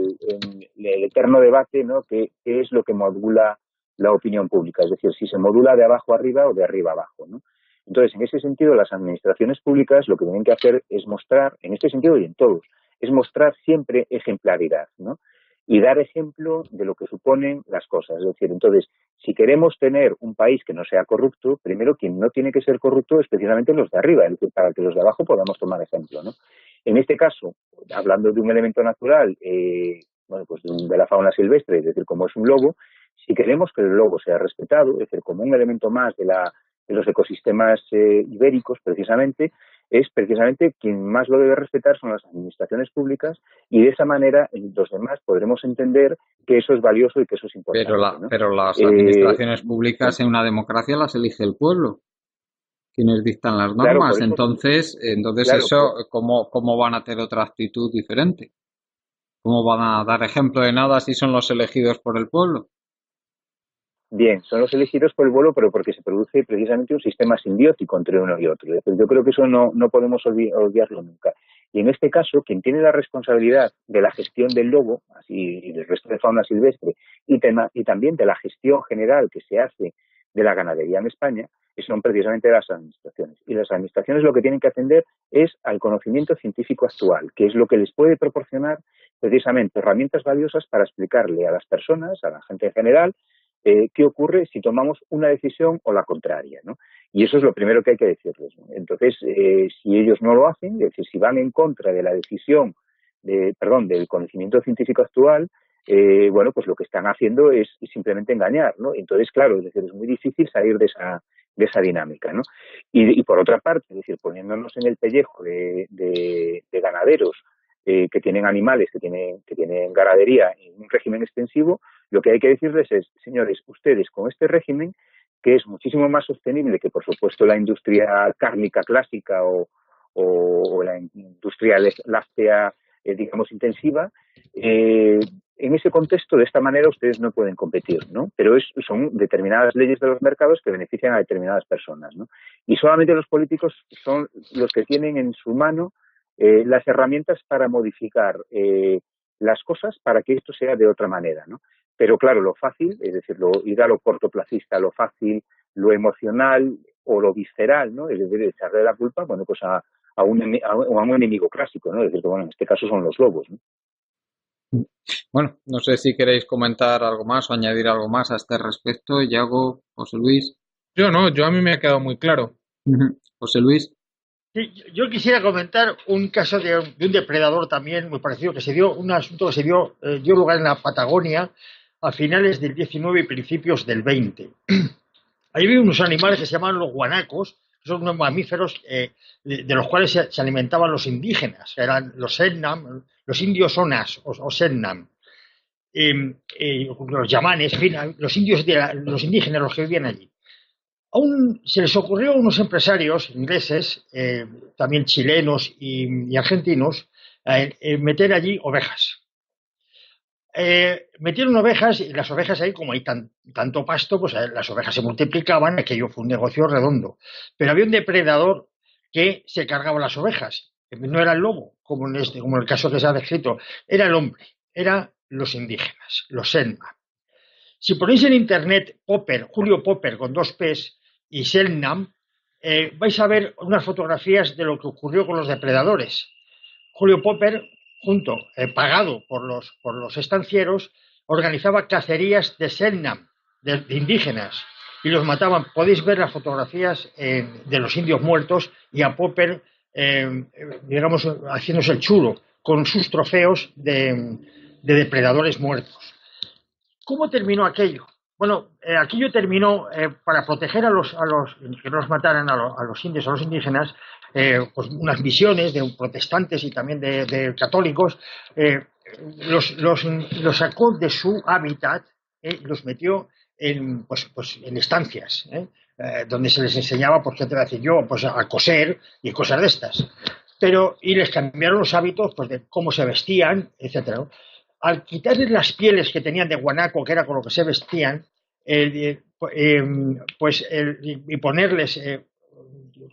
el eterno debate, ¿no? ¿Qué es lo que modula la opinión pública? Es decir, si se modula de abajo arriba o de arriba abajo, ¿no? Entonces, en ese sentido, las administraciones públicas lo que tienen que hacer es mostrar, en este sentido y en todos, es mostrar siempre ejemplaridad, ¿no? Y dar ejemplo de lo que suponen las cosas. Es decir, entonces, si queremos tener un país que no sea corrupto, primero quien no tiene que ser corrupto es precisamente los de arriba, es decir, para que los de abajo podamos tomar ejemplo, ¿no? En este caso, hablando de un elemento natural, bueno, pues de la fauna silvestre, es decir, como es un lobo, si queremos que el lobo sea respetado, es decir, como un elemento más de los ecosistemas ibéricos, precisamente, es precisamente quien más lo debe respetar son las administraciones públicas, y de esa manera los demás podremos entender que eso es valioso y que eso es importante, ¿no? Pero las administraciones públicas en una democracia las elige el pueblo, quienes dictan las normas. Claro, entonces claro, eso, ¿cómo van a tener otra actitud diferente? ¿Cómo van a dar ejemplo de nada si son los elegidos por el pueblo? Bien, son los elegidos por el pueblo, pero porque se produce precisamente un sistema simbiótico entre uno y otro. Yo creo que eso no podemos olvidarlo nunca. Y en este caso, quien tiene la responsabilidad de la gestión del lobo, así y del resto de fauna silvestre, y también de la gestión general que se hace de la ganadería en España, son precisamente las administraciones. Y las administraciones lo que tienen que atender es al conocimiento científico actual, que es lo que les puede proporcionar precisamente herramientas valiosas para explicarle a las personas, a la gente en general, qué ocurre si tomamos una decisión o la contraria, ¿no? Y eso es lo primero que hay que decirles, ¿no? Entonces, si ellos no lo hacen, es decir, si van en contra de la decisión, del conocimiento científico actual, bueno, pues lo que están haciendo es simplemente engañar, ¿no? Entonces, claro, es decir, es muy difícil salir de esa dinámica, ¿no? Y por otra parte, es decir, poniéndonos en el pellejo de ganaderos que tienen animales, que tienen ganadería en un régimen extensivo, lo que hay que decirles es, señores, ustedes con este régimen, que es muchísimo más sostenible que, por supuesto, la industria cárnica clásica o la industria láctea, digamos, intensiva, en ese contexto, de esta manera, ustedes no pueden competir, ¿no? Pero son determinadas leyes de los mercados que benefician a determinadas personas, ¿no? Y solamente los políticos son los que tienen en su mano las herramientas para modificar las cosas para que esto sea de otra manera, ¿no? Pero claro, lo fácil, es decir, ir a lo cortoplacista, lo fácil, lo emocional o lo visceral, ¿no? Es decir, echarle la culpa, bueno, pues a un enemigo clásico, ¿no? Es decir, que, bueno, en este caso son los lobos, ¿no? Bueno, no sé si queréis comentar algo más o añadir algo más a este respecto, Yago, José Luis. Yo a mí me ha quedado muy claro. José Luis. Sí, yo quisiera comentar un caso de un depredador también muy parecido, un asunto que dio lugar en la Patagonia a finales del 19 y principios del 20. Ahí viven unos animales que se llaman los guanacos, que son unos mamíferos de los cuales se alimentaban los indígenas, que eran los Sennam, los indios Onas o Sennam, los yamanes, en fin, los indígenas, los que vivían allí. Aún se les ocurrió a unos empresarios ingleses, también chilenos y argentinos, meter allí ovejas. Metieron ovejas y las ovejas ahí, como hay tanto pasto, pues las ovejas se multiplicaban, aquello fue un negocio redondo. Pero había un depredador que se cargaba las ovejas. No era el lobo, como en el caso que se ha descrito, era el hombre, eran los indígenas, los Selma. Si ponéis en internet Julio Popper con 2 P's y Selnam, vais a ver unas fotografías de lo que ocurrió con los depredadores. Julio Popper, pagado por los estancieros, organizaba cacerías de Selnam, de indígenas, y los mataban. Podéis ver las fotografías de los indios muertos y a Popper, digamos, haciéndose el chulo con sus trofeos de depredadores muertos. ¿Cómo terminó aquello? Bueno, aquello terminó para proteger que no los mataran a los indios, a los indígenas, pues unas misiones de protestantes y también de católicos, los sacó de su hábitat, los metió en estancias, donde se les enseñaba, pues, ¿qué te voy a decir yo? Pues a coser y cosas de estas. Y les cambiaron los hábitos, pues, de cómo se vestían, etcétera, ¿no? Al quitarles las pieles que tenían de guanaco, que era con lo que se vestían, y ponerles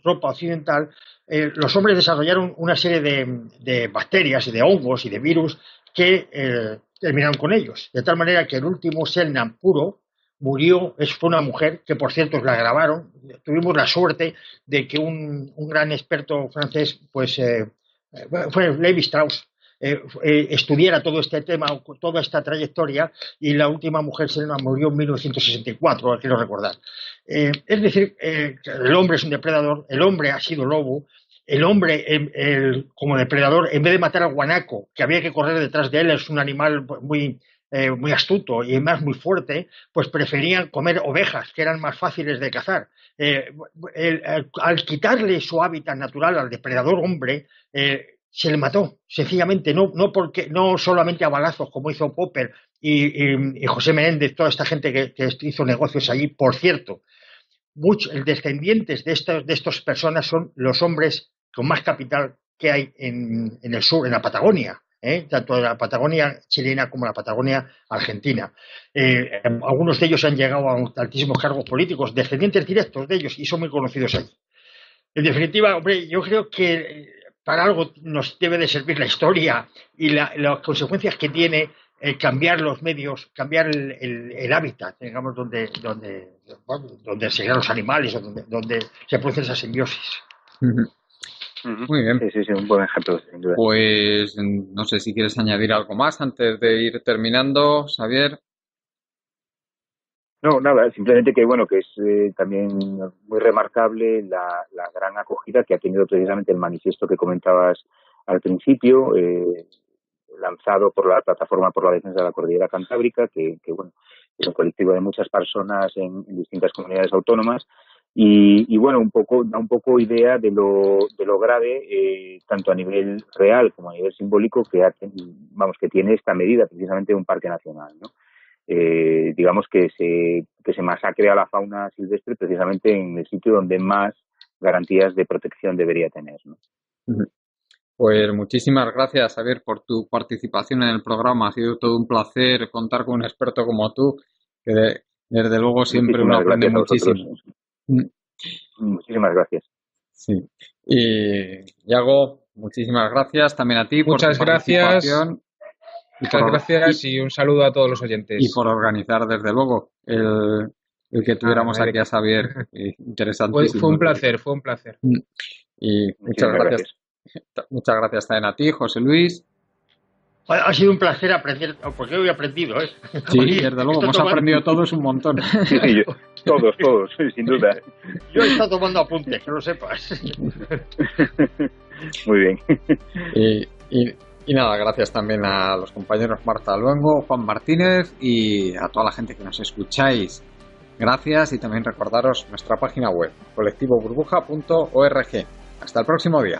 ropa occidental, los hombres desarrollaron una serie de bacterias y de hongos y de virus que terminaron con ellos. De tal manera que el último Selknam puro murió, fue una mujer, que por cierto la grabaron. Tuvimos la suerte de que un gran experto francés, pues fue Levi Strauss, estudiara todo este tema, toda esta trayectoria, y la última mujer Selknam murió en 1964, quiero recordar. Es decir, el hombre es un depredador, el hombre ha sido lobo, el hombre como depredador, en vez de matar al guanaco, que había que correr detrás de él, es un animal muy astuto y además muy fuerte, pues preferían comer ovejas, que eran más fáciles de cazar. Al quitarle su hábitat natural al depredador hombre, se le mató, sencillamente, no solamente a balazos como hizo Popper y José Menéndez, toda esta gente que hizo negocios allí. Por cierto, muchos descendientes de estas personas son los hombres con más capital que hay en el sur, en la Patagonia, tanto en la Patagonia chilena como en la Patagonia argentina. Algunos de ellos han llegado a altísimos cargos políticos, descendientes directos de ellos, y son muy conocidos allí. En definitiva, hombre, yo creo que para algo nos debe de servir la historia y las consecuencias que tiene cambiar los medios, cambiar el hábitat, digamos, donde se crean los animales, o donde se produce esa simbiosis. Muy bien. Sí, un buen ejemplo, sin duda. Pues no sé si quieres añadir algo más antes de ir terminando, Xavier. No, nada, simplemente que es también muy remarcable la gran acogida que ha tenido precisamente el manifiesto que comentabas al principio, lanzado por la Plataforma por la Defensa de la Cordillera Cantábrica, que es un colectivo de muchas personas en distintas comunidades autónomas, y da un poco idea de lo grave, tanto a nivel real como a nivel simbólico, que tiene esta medida precisamente de un parque nacional, ¿no? Digamos que se masacre a la fauna silvestre precisamente en el sitio donde más garantías de protección debería tener, ¿no? Pues muchísimas gracias, Xavier, por tu participación en el programa. Ha sido todo un placer contar con un experto como tú, que desde luego siempre uno aprende muchísimo. Muchísimas gracias. Sí. Y Yago, muchísimas gracias también a ti por tu participación. Muchas gracias y un saludo a todos los oyentes. Y por organizar, desde luego, el que tuviéramos aquí a Xavier. Interesantísimo. Fue un placer. Y muchas gracias. Muchas gracias también a ti, José Luis. Ha sido un placer aprender, porque hoy he aprendido, ¿eh? Sí, desde luego, hemos aprendido todos un montón. Sí, todos, sin duda. Yo he estado tomando apuntes, que lo sepas. Muy bien. Y nada, gracias también a los compañeros Marta Luengo, Juan Martínez y a toda la gente que nos escucháis. Gracias, y también recordaros nuestra página web, colectivoburbuja.org. Hasta el próximo día.